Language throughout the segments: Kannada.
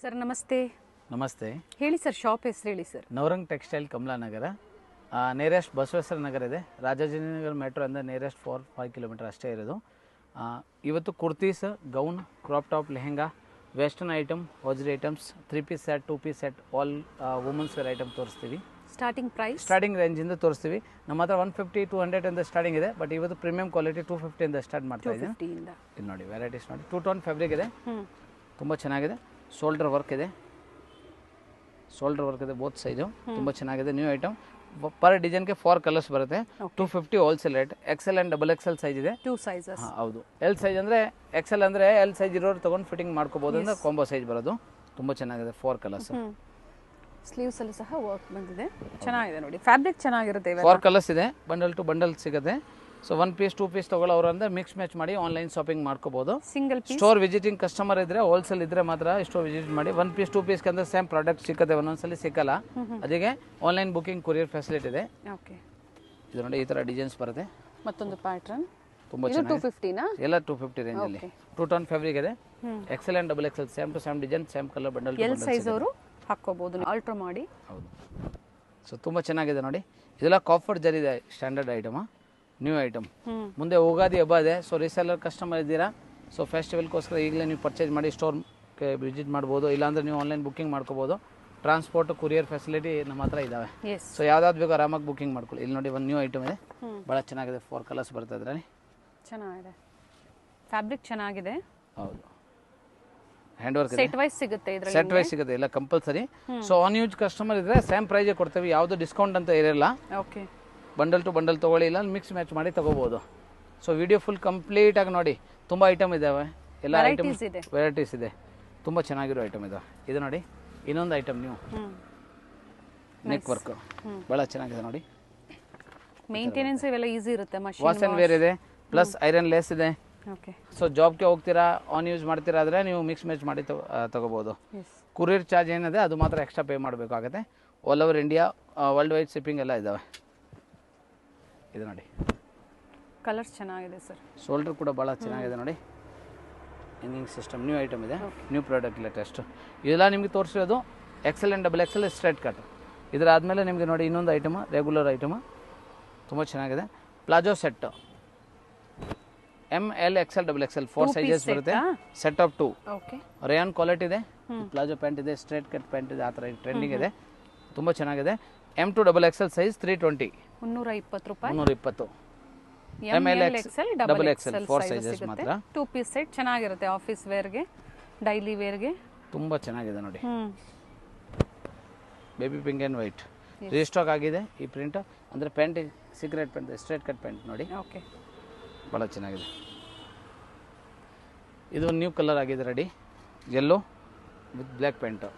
ಸರ್ ನಮಸ್ತೆ. ನಮಸ್ತೆ. ಹೇಳಿ ಸರ್, ಶಾಪ್ ಹೆಸರು ಹೇಳಿ sir. Navrang textile Kamalanagar, nearest Basaveshwara Nagar ಇದೆ. ರಾಜಾಜಿನಗರ ಮೆಟ್ರೋ ಅಂದರೆ ನಿಯರೆಸ್ಟ್ 4-5 ಕಿಲೋಮೀಟರ್ ಅಷ್ಟೇ ಇರೋದು. ಇವತ್ತು kurtis, gown, crop top, lehenga, western item, hosiery items, 3 piece set, 2 piece set, all women's wear item ತೋರಿಸ್ತೀವಿ. ಸ್ಟಾರ್ಟಿಂಗ್ ರೇಂಜಿಂದ ತೋರಿಸ್ತೀವಿ. ನಮ್ಮ ಹತ್ರ 150-200 ಇಂದ ಸ್ಟಾರ್ಟಿಂಗ್ ಇದೆ. ಬಟ್ ಇವತ್ತು ಪ್ರೀಮಿಯಂ ಕ್ವಾಲಿಟಿ 250 ಇಂದ ಸ್ಟಾರ್ಟ್ ಮಾಡ್ತಾ ಇದ್ದೀನಿ. ಇದು ನೋಡಿ, ವೆರೈಟೀಸ್ ನೋಡಿ. 2 ಟೋನ್ ಫ್ಯಾಬ್ರಿಕ್ ಇದೆ, ತುಂಬ ಚೆನ್ನಾಗಿದೆ. ಶೋಲ್ಡರ್ ವರ್ಕ್ ಇದೆ, ಬೋತ್ ಸೈಜು ತುಂಬ ಚೆನ್ನಾಗಿದೆ. New item. ಪರ್ ಡಿಸೈನ್ಗೆ 4 ಕಲರ್ಸ್ ಬರುತ್ತೆ. 250 wholesale rate. XL and XXL size ಇದೆ. 2 ಸೈಜಸ್. ಹೌದು. ಎಲ್ ಸೈಜ್ ಅಂದರೆ XL ಅಂದರೆ ಎಲ್ ಸೈಜ್ ಇರೋರು ತೊಗೊಂಡು ಫಿಟ್ಟಿಂಗ್ ಮಾಡ್ಕೋಬೋದು ಅಂತ ಕಾಂಬೋ ಸೈಜ್ ಬರೋದು. ತುಂಬ ಚೆನ್ನಾಗಿದೆ. 4 ಕಲರ್ಸ್. ಸ್ಲೀವ್ಸ್ ಅಲ್ಲಿ ಸಹ ವರ್ಕ್ ಬಂದಿದೆ, ಚೆನ್ನಾಗಿದೆ ನೋಡಿ. ಫ್ಯಾಬ್ರಿಕ್ ಚೆನ್ನಾಗಿರುತ್ತೆ. 4 ಕಲರ್ಸ್ ಇದೆ. ಬಂಡಲ್ ಟು ಬಂಡಲ್ ಸಿಗುತ್ತೆ. ಸೊ 1 ಪೀಸ್ 2 ಪೀಸ್ ತೊಗೊಳ್ಳೋರು ಅಂದರೆ ಮಿಕ್ಸ್ ಮ್ಯಾಚ್ ಮಾಡಿ ಆನ್ಲೈನ್ ಶಾಪಿಂಗ್ ಮಾಡ್ಕೋಬೋದು. Single piece store visiting customer ಇದ್ರೆ, ಹೋಲ್ಸೇಲ್ ಇದ್ರೆ ಮಾತ್ರ ಸ್ಟೋರ್ ವಿಸಿಟ್ ಮಾಡಿ. 1 ಪೀಸ್ 2 ಪೀಸ್ ಅಂದ್ರೆ ಸೇಮ್ ಪ್ರಾಡಕ್ಟ್ ಸಿಕ್ಕತ್ತೆ, ಒಂದೊಂದ್ಸಲಿ ಸಿಕ್ಕಲ್ಲ. ಅದಕ್ಕೆ ಆನ್ಲೈನ್ ಬುಕಿಂಗ್ ಕೊರಿಯರ್ ಫೆಸಿಲಿಟಿ ಇದೆ. ಓಕೆ. ಇದು ನೋಡಿ, ಈ ತರ ಡಿಸೈನ್ಸ್ ಬರುತ್ತೆ. ಮತ್ತೊಂದು ಪ್ಯಾಟರ್ನ್ ತುಂಬಾ ಚೆನ್ನಾಗಿದೆ. 250 ನಾ? ಎಲ್ಲ 250 ರೇಂಜ್ ಅಲ್ಲಿ. 2 ಟೋನ್ ಫ್ಯಾಬ್ರಿಕ್ ಇದೆ. XL and XXL same to same design, same colour, bundle L size ಅವರು ಹಾಕೋಬಹುದು, ಆಲ್ಟರ್ ಮಾಡಿ. ಹೌದು. ಸೊ ತುಂಬಾ ಚೆನ್ನಾಗಿದೆ ನೋಡಿ. ಇದೆಲ್ಲ ಕಾಫರ್ ಜರಿ ಇದೆ, ಸ್ಟ್ಯಾಂಡರ್ಡ್ ಐಟಮ್, ನ್ಯೂ ಐಟಮ್. ಮುಂದೆ ಯುಗಾದಿ ಹಬ್ಬ ಇದೆ. ಸೊ ರೀಸೆಲ್ಲರ್ ಕಸ್ಟಮರ್ ಇದ್ದೀರಾ, ಸೊ ಫೆಸ್ಟಿವಲ್ಗೋಸ್ಕರ ಈಗಲೇ ನೀವು ಪರ್ಚೇಸ್ ಮಾಡಿ ಸ್ಟೋರ್ಗೆ ವಿಸಿಟ್ ಮಾಡ್ಬೋದು. ಇಲ್ಲಾಂದ್ರೆ ನೀವು ಆನ್ಲೈನ್ ಬುಕಿಂಗ್ ಮಾಡ್ಕೋಬೋದು. ಟ್ರಾನ್ಸ್ಪೋರ್ಟ್ ಕೊರಿಯರ್ ಫೆಸಿಲಿಟಿ ನಮ್ಮ ಹತ್ರ ಇದ್ದಾವೆ. ಸೊ ಯಾವ್ದಾದ್ರು ಬೇಕು ಆರಾಮಾಗಿ ಬುಕಿಂಗ್ ಮಾಡ್ಕೊಳ್ಳಿ. ಇಲ್ಲಿ ನೋಡಿ, ಒಂದು ನ್ಯೂ ಐಟಮ್ ಇದೆ, ಭಾಳ ಚೆನ್ನಾಗಿದೆ. 4 ಕಲರ್ಸ್ ಬರ್ತದೆ ಅದರಲ್ಲಿ. ಚೆನ್ನಾಗಿದೆ, ಫ್ಯಾಬ್ರಿಕ್ ಚೆನ್ನಾಗಿದೆ. ಹೌದು. ಹ್ಯಾಂಡ್ ವರ್ಕ್ ಸೆಟ್ ವೈಸ್ ಸಿಗುತ್ತೆ, ಇದರಲ್ಲಿ ಸೆಟ್ ವೈಸ್ ಸಿಗುತ್ತೆ, ಎಲ್ಲ compulsory. So on use customer ಇದ್ರೆ ಸೇಮ್ ಪ್ರೈಸ್ ಕೊಡ್ತೀವಿ, ಯಾವುದು ಡಿಸ್ಕೌಂಟ್ ಅಂತ ಇರಲ್ಲ. ಓಕೆ. ಬಂಡಲ್ ಟು ಬಂಡಲ್ ತೊಗೊಳ್ಳಿ, ಇಲ್ಲ ಮಿಕ್ಸ್ ಮ್ಯಾಚ್ ಮಾಡಿ ತೊಗೋಬೋದು. ಸೊ ವಿಡಿಯೋ ಫುಲ್ ಕಂಪ್ಲೀಟ್ ಆಗಿ ನೋಡಿ. ತುಂಬ ಐಟಮ್ ಇದ್ದಾವೆ, ಎಲ್ಲ ಐಟಮ್ ವೆರೈಟೀಸ್ ಇದೆ. ತುಂಬ ಚೆನ್ನಾಗಿರೋ ಐಟಮ್ ಇದಾವೆ. ಇದು ನೋಡಿ, ಇನ್ನೊಂದು ಐಟಮ್ ನೀವು ನೆಕ್ ವರ್ಕ್ ಭಾಳ ಚೆನ್ನಾಗಿದೆ ನೋಡಿ. ಮೇಂಟೆನೆನ್ಸ್ ಇವೆಲ್ಲ ಈಸಿ ಇರುತ್ತೆ. ವಾಶ್ ಅಂಡ್ ವೇರ್ ಇದೆ, ಪ್ಲಸ್ ಐರನ್ ಲೇಸ್ ಇದೆ. ಓಕೆ. ಸೊ ಜಾಬ್ಗೆ ಹೋಗ್ತೀರಾ, ಆನ್ ಯೂಸ್ ಮಾಡ್ತೀರಾ ಆದರೆ ನೀವು ಮಿಕ್ಸ್ ಮ್ಯಾಚ್ ಮಾಡಿ ತೊಗೋಬೋದು. ಕೊರಿಯರ್ ಚಾರ್ಜ್ ಏನಿದೆ ಅದು ಮಾತ್ರ ಎಕ್ಸ್ಟ್ರಾ ಪೇ ಮಾಡಬೇಕಾಗುತ್ತೆ. All over India, world wide shipping ಎಲ್ಲ ಇದ್ದಾವೆ. ಇದು ನೋಡಿ, ಕಲರ್ಸ್ ಚೆನ್ನಾಗಿದೆ ಸರ್. ಶೋಲ್ಡರ್ ಕೂಡ ಭಾಳ ಚೆನ್ನಾಗಿದೆ ನೋಡಿ. ಹಿಂಗಿಂಗ್ ಸಿಸ್ಟಮ್ ನ್ಯೂ ಐಟಮ್ ಇದೆ, ನ್ಯೂ ಪ್ರಾಡಕ್ಟ್ ಲೇಟೆಸ್ಟ್. ಇದೆಲ್ಲ ನಿಮಗೆ ತೋರಿಸಿರೋದು XL and XXL straight cut. ಇದರ ಆದಮೇಲೆ ನಿಮಗೆ ನೋಡಿ ಇನ್ನೊಂದು ಐಟಮ್, ರೆಗ್ಯುಲರ್ ಐಟಮ್, ತುಂಬ ಚೆನ್ನಾಗಿದೆ. Palazzo set, ML XL XXL 4 sizes ಬರುತ್ತೆ. Set of 2. Okay. Rayon quality ಇದೆ. ಪ್ಲಾಜೋ ಪ್ಯಾಂಟ್ ಇದೆ, ಸ್ಟ್ರೈಟ್ ಕಟ್ ಪ್ಯಾಂಟ್ ಇದೆ, ಆ ಥರ ಟ್ರೆಂಡಿಂಗ್ ಇದೆ, ತುಂಬ ಚೆನ್ನಾಗಿದೆ. M to XXL ಸೈಜ್ 320, 320 ರೂಪಾಯಿ. 320. ML XL XXL 4 ಸೈಜಸ್ ಮಾತ್ರ. 2 ಪೀಸ್ ಸೆಟ್ ಚೆನ್ನಾಗಿರುತ್ತೆ, ಆಫೀಸ್ ವೇರ್ಗೆ, ಡೈಲಿ ವೇರ್ಗೆ ತುಂಬ ಚೆನ್ನಾಗಿದೆ ನೋಡಿ. Baby pink and white restock ಆಗಿದೆ ಈ ಪ್ರಿಂಟ್. ಅಂದರೆ pant secret pant, straight cut pant ನೋಡಿ. ಓಕೆ. ಭಾಳ ಚೆನ್ನಾಗಿದೆ. ಇದು ನ್ಯೂ ಕಲರ್ ಆಗಿದೆ, ready yellow with black pant.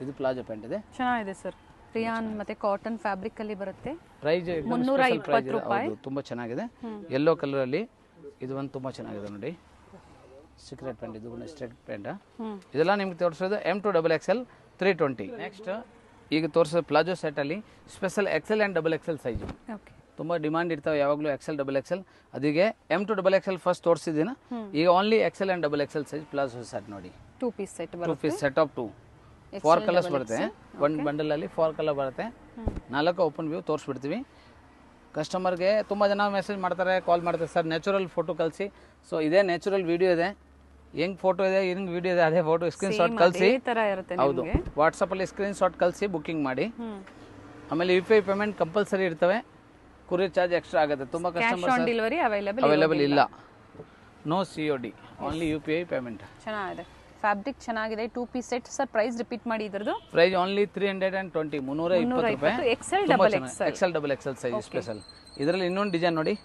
ಇದು ಪ್ಲಾಜೋ ಪ್ಯಾಂಟ್ ಇದೆ, ಚೆನ್ನಾಗಿದೆ ಸರ್. ರಿಯಾನ್ ಮತ್ತೆ ಕಾಟನ್ ಫ್ಯಾಬ್ರಿಕ್ ಅಲ್ಲಿ ಬರುತ್ತೆ. ಪ್ರೈಸ್ 320 ರೂಪಾಯಿ. ತುಂಬ ಚೆನ್ನಾಗಿದೆ. ಯೆಲ್ಲೋ ಕಲರ್ ಅಲ್ಲಿ ಇದು ಒಂದು ತುಂಬ ಚೆನ್ನಾಗಿದೆ ನೋಡಿ. ಸೀಕ್ರೆಟ್ ಪ್ಯಾಂಟ್, ಇದು ಸ್ಟ್ರೈಟ್ ಪ್ಯಾಂಟ್. ಇದೆಲ್ಲ ನಿಮ್ಗೆ ತೋರಿಸೋದು M to XXL 320. ನೆಕ್ಸ್ಟ್ ಈಗ ತೋರಿಸೋದು ಪ್ಲಾಜೋ ಸೆಟ್ ಅಲ್ಲಿ special XL and XXL size. ತುಂಬ ಡಿಮಾಂಡ್ ಇರ್ತಾವೆ ಯಾವಾಗಲೂ XL XXL. ಅದಕ್ಕೆ M to XXL ಫಸ್ಟ್ ತೋರಿಸಿದ್ದೀನ. ಈಗ only XL and XXL size palazzo set ನೋಡಿ. 2 ಪೀಸ್ ಸೆಟ್ ಬರುತ್ತೆ. 2 ಪೀಸ್ ಸೆಟ್ ಆಫ್ 2. 4 ಕಲರ್ಸ್ ಬರುತ್ತೆ. ಒಂದು ಬಂಡಲ್ ಅಲ್ಲಿ 4 ಕಲರ್ ಬರುತ್ತೆ. 4 ಓಪನ್ ವ್ಯೂ ತೋರಿಸ್ಬಿಡ್ತೀವಿ. ಕಸ್ಟಮರ್ಗೆ ತುಂಬ ಜನ ಮೆಸೇಜ್ ಮಾಡ್ತಾರೆ, ಕಾಲ್ ಮಾಡ್ತಾರೆ, ಸರ್ ನ್ಯಾಚುರಲ್ ಫೋಟೋ ಕಳಿಸಿ. ಸೊ ಇದೇ ನ್ಯಾಚುರಲ್ ವಿಡಿಯೋ ಇದೆ, ಹೆಂಗ್ ಫೋಟೋ ಇದೆ, ಹೆಂಗ್ ವಿಡಿಯೋ ಇದೆ, ಅದೇ ಫೋಟೋ ಸ್ಕ್ರೀನ್ ಶಾಟ್ ಕಳಿಸಿ. ಹೌದು, ವಾಟ್ಸಪ್ಪಲ್ಲಿ ಸ್ಕ್ರೀನ್ ಶಾಟ್ ಕಳಿಸಿ ಬುಕಿಂಗ್ ಮಾಡಿ. ಆಮೇಲೆ UPI ಪೇಮೆಂಟ್ ಕಂಪಲ್ಸರಿ ಇರ್ತವೆ, ಕೊರಿಯರ್ ಚಾರ್ಜ್ ಎಕ್ಸ್ಟ್ರಾ ಆಗುತ್ತೆ. ತುಂಬ ಕಸ್ಟಮರ್ ಅವೈಲೇಬಲ್ ಇಲ್ಲ. No COD, only UPI payment. ಚೆನ್ನಾಗಿದೆ, ಫ್ಯಾಬ್ರಿಕ್ ಚೆನ್ನಾಗಿದೆ. 2 piece set sir. Price repeat ಮಾಡಿ, ಇದರದು ಪ್ರೈಸ್ ಓನ್ಲಿ 320, 320 ರೂಪಾಯಿ. XL XXL size special. ಇದರಲ್ಲಿ ಇನ್ನೊಂದು ಡಿಸೈನ್ ನೋಡಿ.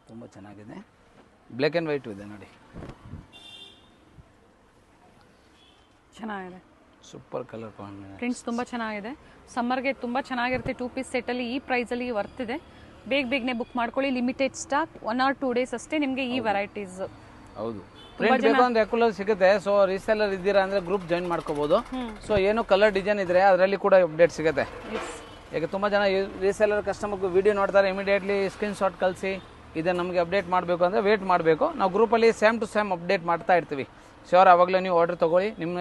ತುಂಬ ಚೆನ್ನಾಗಿದೆ, ಬ್ಲ್ಯಾಕ್ ಆ್ಯಂಡ್ ವೈಟ್ ಇದೆ ನೋಡಿ. ಚೆನ್ನಾಗಿದೆ, ಸೂಪರ್ ಕಲರ್ ಕಾಂಬಿನೇಷನ್. ಪ್ರಿಂಟ್ಸ್ ತುಂಬ ಚೆನ್ನಾಗಿದೆ. ಸಮ್ಮರ್ಗೆ ತುಂಬ ಚೆನ್ನಾಗಿರುತ್ತೆ. 2 ಪೀಸ್ ಸೆಟ್ಟಲ್ಲಿ ಈ ಪ್ರೈಸಲ್ಲಿ ವರ್ತ್ ಇದೆ. ಬೇಗನೆ ಬುಕ್ ಮಾಡ್ಕೊಳ್ಳಿ. ಲಿಮಿಟೆಡ್ ಸ್ಟಾಕ್, 1 or 2 ಡೇಸ್ ಅಷ್ಟೇ ನಿಮಗೆ ಈ ವೆರೈಟೀಸ್. ಹೌದು, ಪ್ರಿಂಟ್ ಬೇಕು ಅಂದ್ರೆ ರೆಗ್ಯುಲರ್ ಸಿಗುತ್ತೆ. ಸೊ ರೀಸೆಲ್ಲರ್ ಇದ್ದೀರಾ ಅಂದ್ರೆ ಗ್ರೂಪ್ ಜಾಯಿನ್ ಮಾಡ್ಕೋಬಹುದು. ಸೊ ಏನು ಕಲರ್ ಡಿಸೈನ್ ಇದ್ರೆ ಅದರಲ್ಲಿ ಕೂಡ ಅಪ್ಡೇಟ್ ಸಿಗುತ್ತೆ. ಈಗ ತುಂಬ ಜನ ರೀಸೇಲರ್ ಕಸ್ಟಮರ್ಗೆ ವಿಡಿಯೋ ನೋಡ್ತಾರೆ, ಇಮಿಡಿಯೇಟ್ಲಿ ಸ್ಕ್ರೀನ್ಶಾಟ್ ಕಳಿಸಿ ಇದನ್ನು ನಮಗೆ ಅಪ್ಡೇಟ್ ಮಾಡಬೇಕು ಅಂದರೆ ವೇಟ್ ಮಾಡಬೇಕು. ನಾವು ಗ್ರೂಪಲ್ಲಿ ಸೇಮ್ ಟು ಸೇಮ್ ಅಪ್ಡೇಟ್ ಮಾಡ್ತಾ ಇರ್ತೀವಿ. ಶ್ಯೂರ್ ಆವಾಗಲೇ ನೀವು ಆರ್ಡರ್ ತೊಗೊಳ್ಳಿ. ನಿಮ್ಮ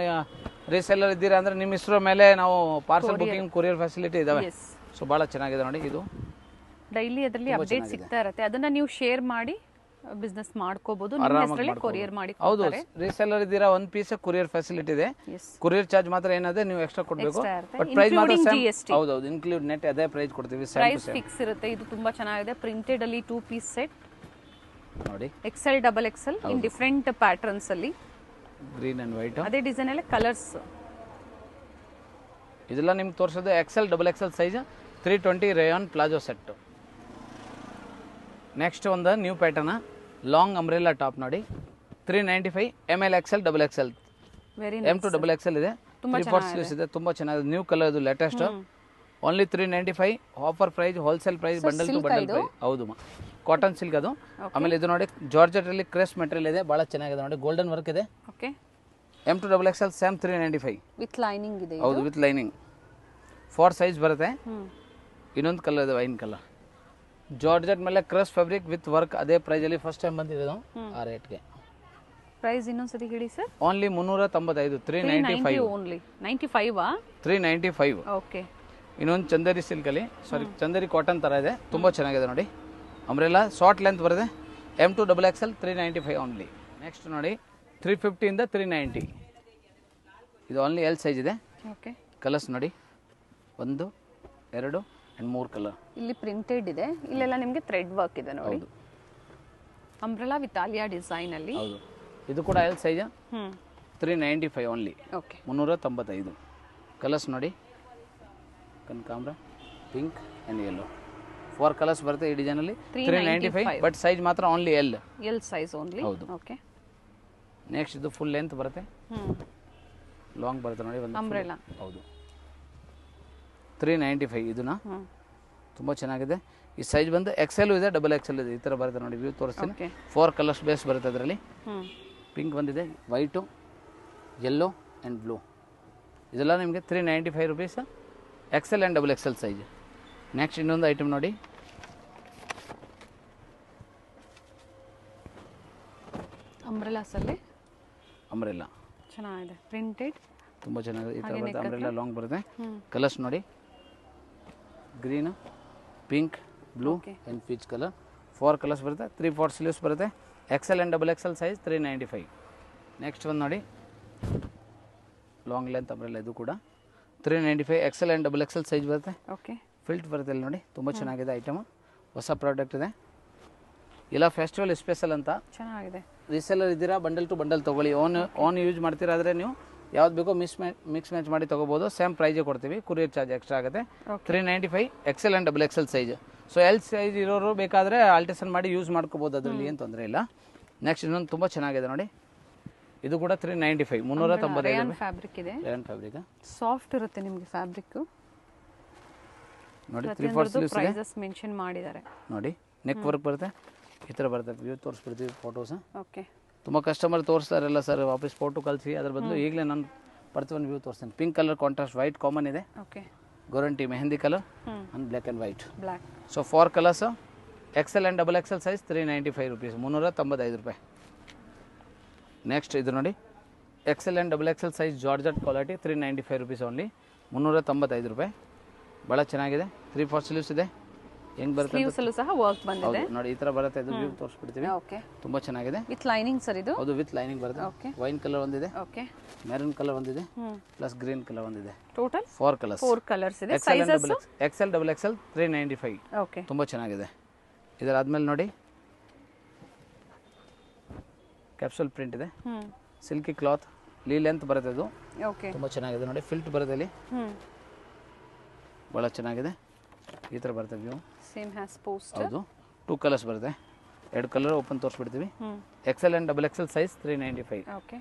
ರೀಸೇಲರ್ ಇದ್ದೀರಾ ಅಂದರೆ ನಿಮ್ಮ ಹೆಸರು ಮೇಲೆ ನಾವು ಪಾರ್ಸಲ್ ಬುಕಿಂಗ್ ಕೊರಿಯರ್ ಫೆಸಿಲಿಟಿ ಇದ್ದಾವೆ. ಸೊ ಭಾಳ ಚೆನ್ನಾಗಿದೆ ನೋಡಿ. ಇದು ಡೈಲಿ ಅದರಲ್ಲಿ ಅಪ್ಡೇಟ್ ಸಿಗ್ತಾ ಇರುತ್ತೆ, ಅದನ್ನ ನೀವು ಶೇರ್ ಮಾಡಿ ಬಿಸ್ನೆಸ್ ಮಾಡ್ಕೋಬಹುದು. ಕೊರಿಯರ್ ಮಾಡಿ. ಹೌದು, ರೀಸೇಲರ್ ಇದ್ದೀರಾ, ಒಂದು ಪೀಸ್ ಕೊರಿಯರ್ ಫೆಸಿಲಿಟಿ ಇದೆ. ಕೊರಿಯರ್ ಚಾರ್ಜ್ ಮಾತ್ರ ಏನಿದೆ ನೀವು ಎಕ್ಸ್ಟ್ರಾ ಕೊಡಬೇಕು. ಬಟ್ ಪ್ರೈಸ್ ಮಾತ್ರ ಸೇಮ್. ಹೌದು, ಇನ್ಕ್ಲೂಡ್ ನೆಟ್ ಅದೇ ಪ್ರೈಸ್ ಕೊಡ್ತೀವಿ. ಪ್ರೈಸ್ ಫಿಕ್ಸ್ ಇರುತ್ತೆ. ಇದು ತುಂಬಾ ಚೆನ್ನಾಗಿದೆ. ಪ್ರಿಂಟೆಡ್ ಅಲ್ಲಿ 2 ಪೀಸ್ ಸೆಟ್ ನೋಡಿ, XL XXL in different patterns ಅಲ್ಲಿ, ಗ್ರೀನ್ ಅಂಡ್ ವೈಟ್. ಅದೇ ಡಿಸೈನ್ ಅಲ್ಲಿ ಕಲರ್ಸ್. ಇದೆಲ್ಲ ನಿಮ್ಗೆ ತೋರಿಸೋದು XL XXL size 320 rayon palazzo set. Next ಒಂದು new pattern long umbrella top ನೋಡಿ, 395 ML XL XXL M2 XXL ಇದೆ. 3/4 ಸ್ಲೀವ್ಸ್ ಇದೆ. ತುಂಬ ಚೆನ್ನಾಗಿದೆ. ನ್ಯೂ ಕಲರ್, ಇದು latest. Only 395 offer price, wholesale price, bundle to bundle price. ಹೌದು, ಕಾಟನ್ ಸಿಲ್ಕ್ ಅದು. ಆಮೇಲೆ ಇದು ನೋಡಿ ಜಾರ್ಜೆಟ್ ಅಲ್ಲಿ ಕ್ರೇಸ್ ಮೆಟೀರಿಯಲ್ ಇದೆ, ಭಾಳ ಚೆನ್ನಾಗಿದೆ ನೋಡಿ. ಗೋಲ್ಡನ್ ವರ್ಕ್ ಇದೆ. Okay, M2 XXL same 395 with lining ಇದೆ. ಹೌದು, ವಿತ್ ಲೈನಿಂಗ್. 4 ಸೈಜ್ ಬರುತ್ತೆ. ಇನ್ನೊಂದು ಕಲರ್ ಇದೆ, ವೈನ್ ಕಲರ್. ಜಾರ್ಜೆಟ್ ಮೇಲೆ ಕ್ರಸ್ ಫ್ಯಾಬ್ರಿಕ್ ವಿತ್ ವರ್ಕ್. ಅದೇ ಪ್ರೈಸ್ ಅಲ್ಲಿ ಫಸ್ಟ್ ಟೈಮ್ ಬಂದಿದೆ ಆ ರೇಟ್ಗೆ. ಪ್ರೈಸ್ ಇನ್ನೊಂದ್ಸತಿ ಹೇಳಿ ಸರ್. Only 395, 395 only. 95 395. ಓಕೆ. ಇನ್ನೊಂದು ಚಂದೇರಿ ಸಿಲ್ಕ್ ಅಲ್ಲಿ, ಸಾರಿ ಚಂದೇರಿ ಕಾಟನ್ ತರ ಇದೆ, ತುಂಬಾ ಚೆನ್ನಾಗಿದೆ ನೋಡಿ. ಅಂಬ್ರೆಲಾ ಶಾರ್ಟ್ ಲೆಂತ್ ಬರುತ್ತೆ. M2 XXL 395 only. ನೆಕ್ಸ್ಟ್ ನೋಡಿ 350 ಇಂದ 390. ಇದು ಓನ್ಲಿ L ಸೈಜ್ ಇದೆ. ಓಕೆ. ಕಲರ್ಸ್ ನೋಡಿ, 1 2 ಅಂಡ್ 3 ಕಲರ್. ಇಲ್ಲಿ ಪ್ರಿಂಟೆಡ್ ಇದೆ, ಇಲ್ಲೆಲ್ಲ ನಿಮಗೆ ಥ್ರೆಡ್ ವರ್ಕ್ ಇದೆ ನೋಡಿ. ಅಂಬ್ರೆಲಾ ವಿತ್ ಆಲಿಯಾ ಡಿಸೈನ್ ಅಲ್ಲಿ. ಹೌದು, ಇದು ಕೂಡ L size. 395 only. Okay. 395. Colours ನೋಡಿ, ಕನಕಾಂಬ್ರ, ಪಿಂಕ್ ಅಂಡ್ ಯೆಲ್ಲೋ. 4 ಕಲರ್ಸ್ ಬರುತ್ತೆ ಈ ಡಿಸೈನ್ ಅಲ್ಲಿ. 395 ಬಟ್ ಸೈಜ್ ಮಾತ್ರ ಓನ್ಲಿ L ಸೈಜ್ ಓನ್ಲಿ. ಹೌದು. ಓಕೆ. ನೆಕ್ಸ್ಟ್ ಇದು ಫುಲ್ ಲೆಂತ್ ಬರುತ್ತೆ, ಲಾಂಗ್ ಬರುತ್ತೆ ನೋಡಿ. ಒಂದು ಅಂಬ್ರೆಲಾ. ಹೌದು, 395. ಇದನ್ನ ತುಂಬ ಚೆನ್ನಾಗಿದೆ. ಈ ಸೈಜ್ ಬಂದು XL ಇದೆ, XXL ಇದೆ. ಈ ಥರ ಬರುತ್ತೆ ನೋಡಿ. ವ್ಯೂ ತೋರಿಸ್ತೀನಿ. 4 ಕಲರ್ಸ್ ಬೇಸ್ ಬರುತ್ತೆ ಅದರಲ್ಲಿ. ಪಿಂಕ್ ಬಂದಿದೆ, ವೈಟು, ಯೆಲ್ಲೋ ಆ್ಯಂಡ್ ಬ್ಲೂ. ಇದೆಲ್ಲ ನಿಮಗೆ 395 rupees, XL and XXL size. Next ಇನ್ನೊಂದು ಐಟಮ್ ನೋಡಿ, ಅಂಬ್ರೆಲಾಸಲ್ಲಿ ಅಂಬ್ರೆಲಾ ಚೆನ್ನಾಗಿದೆ. ಪ್ರಿಂಟೆಡ್ ತುಂಬ ಚೆನ್ನಾಗಿದೆ. ಈ ಥರ ಬರುತ್ತೆ. ಅಂಬ್ರೆಲಾ ಲಾಂಗ್ ಬರುತ್ತೆ. ಕಲರ್ಸ್ ನೋಡಿ, green, pink, blue and peach colour. 4 colours ಬರುತ್ತೆ. 3/4 ಸ್ಲೀವ್ಸ್ ಬರುತ್ತೆ. XL and XXL size 395. Next ಒಂದು ನೋಡಿ, ಲಾಂಗ್ ಲೆಂತ್ ಅಂಬ್ರೆಲಾ. ಇದು ಕೂಡ 395 XL ಆ್ಯಂಡ್ XXL ಸೈಜ್ ಬರುತ್ತೆ. ಓಕೆ. ಫಿಲ್ಟ್ ಬರುತ್ತೆ ಇಲ್ಲಿ ನೋಡಿ. ತುಂಬ ಚೆನ್ನಾಗಿದೆ ಐಟಮ್, ಹೊಸ ಪ್ರಾಡಕ್ಟ್ ಇದೆ. ಇಲ್ಲ ಫೆಸ್ಟಿವಲ್ ಸ್ಪೆಷಲ್ ಅಂತ ಚೆನ್ನಾಗಿದೆ. ರೀಸೆಲ್ಲರ್ ಇದ್ದೀರಾ, ಬಂಡಲ್ ಟು ಬಂಡಲ್ ತೊಗೊಳ್ಳಿ. ಓನ್ ಯೂಸ್ ಮಾಡ್ತೀರಾ ಆದರೆ ನೀವು ಯಾವ್ದು ಬೇಕೋ ಮಿಕ್ಸ್ ಮ್ಯಾಚ್ ಮಾಡಿ ತೊಗೋಬೋದು. ಸೇಮ್ ಪ್ರೈಜೇ ಕೊಡ್ತೀವಿ, ಕೊರಿಯರ್ ಚಾರ್ಜ್ ಎಕ್ಸ್ಟ್ರಾ ಆಗುತ್ತೆ. 395 XL and XXL size. So L size ಇರೋರು ಬೇಕಾದರೆ ಆಲ್ಟೇಷನ್ ಮಾಡಿ ಯೂಸ್ ಮಾಡ್ಕೋಬೋದು, ಅದರಲ್ಲಿ ಏನು ತೊಂದರೆ ಇಲ್ಲ. ನೆಕ್ಸ್ಟ್ ಇನ್ನೊಂದು ತುಂಬ ಚೆನ್ನಾಗಿದೆ ನೋಡಿ, ಇದು ಕೂಡ 395, 395 ಫ್ಯಾಬ್ರಿಕ್ ಇದೆ. ರೇಯಾನ್ ಫ್ಯಾಬ್ರಿಕ್ ಸಾಫ್ಟ್ ಇರುತ್ತೆ ನಿಮಗೆ ಫ್ಯಾಬ್ರಿಕ್ ನೋಡಿ. 3/4 ಸ್ಲೀವ್ಸ್ ಇದೆ. ಪ್ರೈಸಸ್ ಮೆನ್ಷನ್ ಮಾಡಿದ್ದಾರೆ ನೋಡಿ. ನೆಕ್ ವರ್ಕ್ ಬರುತ್ತೆ, ಈ ಥರ ಬರುತ್ತೆ. ವ್ಯೂ ತೋರಿಸ್ಬಿಡ್ತೀವಿ, ಫೋಟೋಸ್. ಓಕೆ. ತುಂಬ ಕಸ್ಟಮರ್ ತೋರಿಸ್ತಾರಲ್ಲ ಸರ್, ವಾಪಸ್ ಫೋಟೋ ಕಳಿಸಿ, ಅದ್ರ ಬದಲು ಈಗಲೇ ನಾನು ಪ್ರತಿಯೊಂದು ವ್ಯೂ ತೋರಿಸ್ತೇನೆ. Pink colour contrast, white common ಇದೆ. ಓಕೆ. ಗೋರಂಟಿ mehndi colour and black and white. Black. So 4 colours, XL and XXL size 395 rupees, 395 ರೂಪಾಯಿ. ನೆಕ್ಸ್ಟ್ ಇದು ನೋಡಿ, XL and XXL size georgette quality 395 rupees only, 395 ರೂಪಾಯಿ. ಭಾಳ ಚೆನ್ನಾಗಿದೆ. 3/4 ಸ್ಲೀವ್ಸ್ ಇದೆ. ಹೆಂಗ್ ಬರುತ್ತೆ ಸ್ಲೀವ್ಸ್ ಅಲ್ಲೂ ಸಹ ವರ್ಕ್ ಬಂದಿದೆ ನೋಡಿ. ಈ ತರ ಬರುತ್ತೆ. ಇದು ವ್ಯೂ ತೋರಿಸ್ಬಿಡ್ತೀವಿ. ಓಕೆ. ತುಂಬಾ ಚೆನ್ನಾಗಿದೆ. ವಿತ್ ಲೈನಿಂಗ್ ಸರ್ ಇದು. ಹೌದು, ವಿತ್ ಲೈನಿಂಗ್ ಬರುತ್ತೆ. ಓಕೆ. ವೈನ್ ಕಲರ್ ಒಂದಿದೆ. ಓಕೆ. ಮೆರೂನ್ ಕಲರ್ ಒಂದಿದೆ, ಪ್ಲಸ್ ಗ್ರೀನ್ ಕಲರ್ ಒಂದಿದೆ. Total 4 colours. 4 ಕಲರ್ಸ್ ಇದೆ. Sizes XL XXL 395. ಓಕೆ. ತುಂಬಾ ಚೆನ್ನಾಗಿದೆ. ಇದರ ಆದ್ಮೇಲೆ ನೋಡಿ, ಕ್ಯಾಪ್ಸೂಲ್ ಪ್ರಿಂಟ್ ಇದೆ, ಸಿಲ್ಕಿ ಕ್ಲಾತ್, ಲೀ ಲೆಂತ್ ಬರುತ್ತೆ. ಇದು ಓಕೆ. ತುಂಬಾ ಚೆನ್ನಾಗಿದೆ ನೋಡಿ. ಫಿಲ್ಟ್ ಬರುತ್ತೆ ಇಲ್ಲಿ, ಭಾಳ ಚೆನ್ನಾಗಿದೆ. ಈ ಥರ ಬರುತ್ತೆ ವ್ಯೂ. Same has poster. ಹೌದು, 2 ಕಲರ್ಸ್ ಬರುತ್ತೆ. 2 ಕಲರ್ ಓಪನ್ ತೋರಿಸ್ಬಿಡ್ತೀವಿ. XL and XXL size 395. Okay.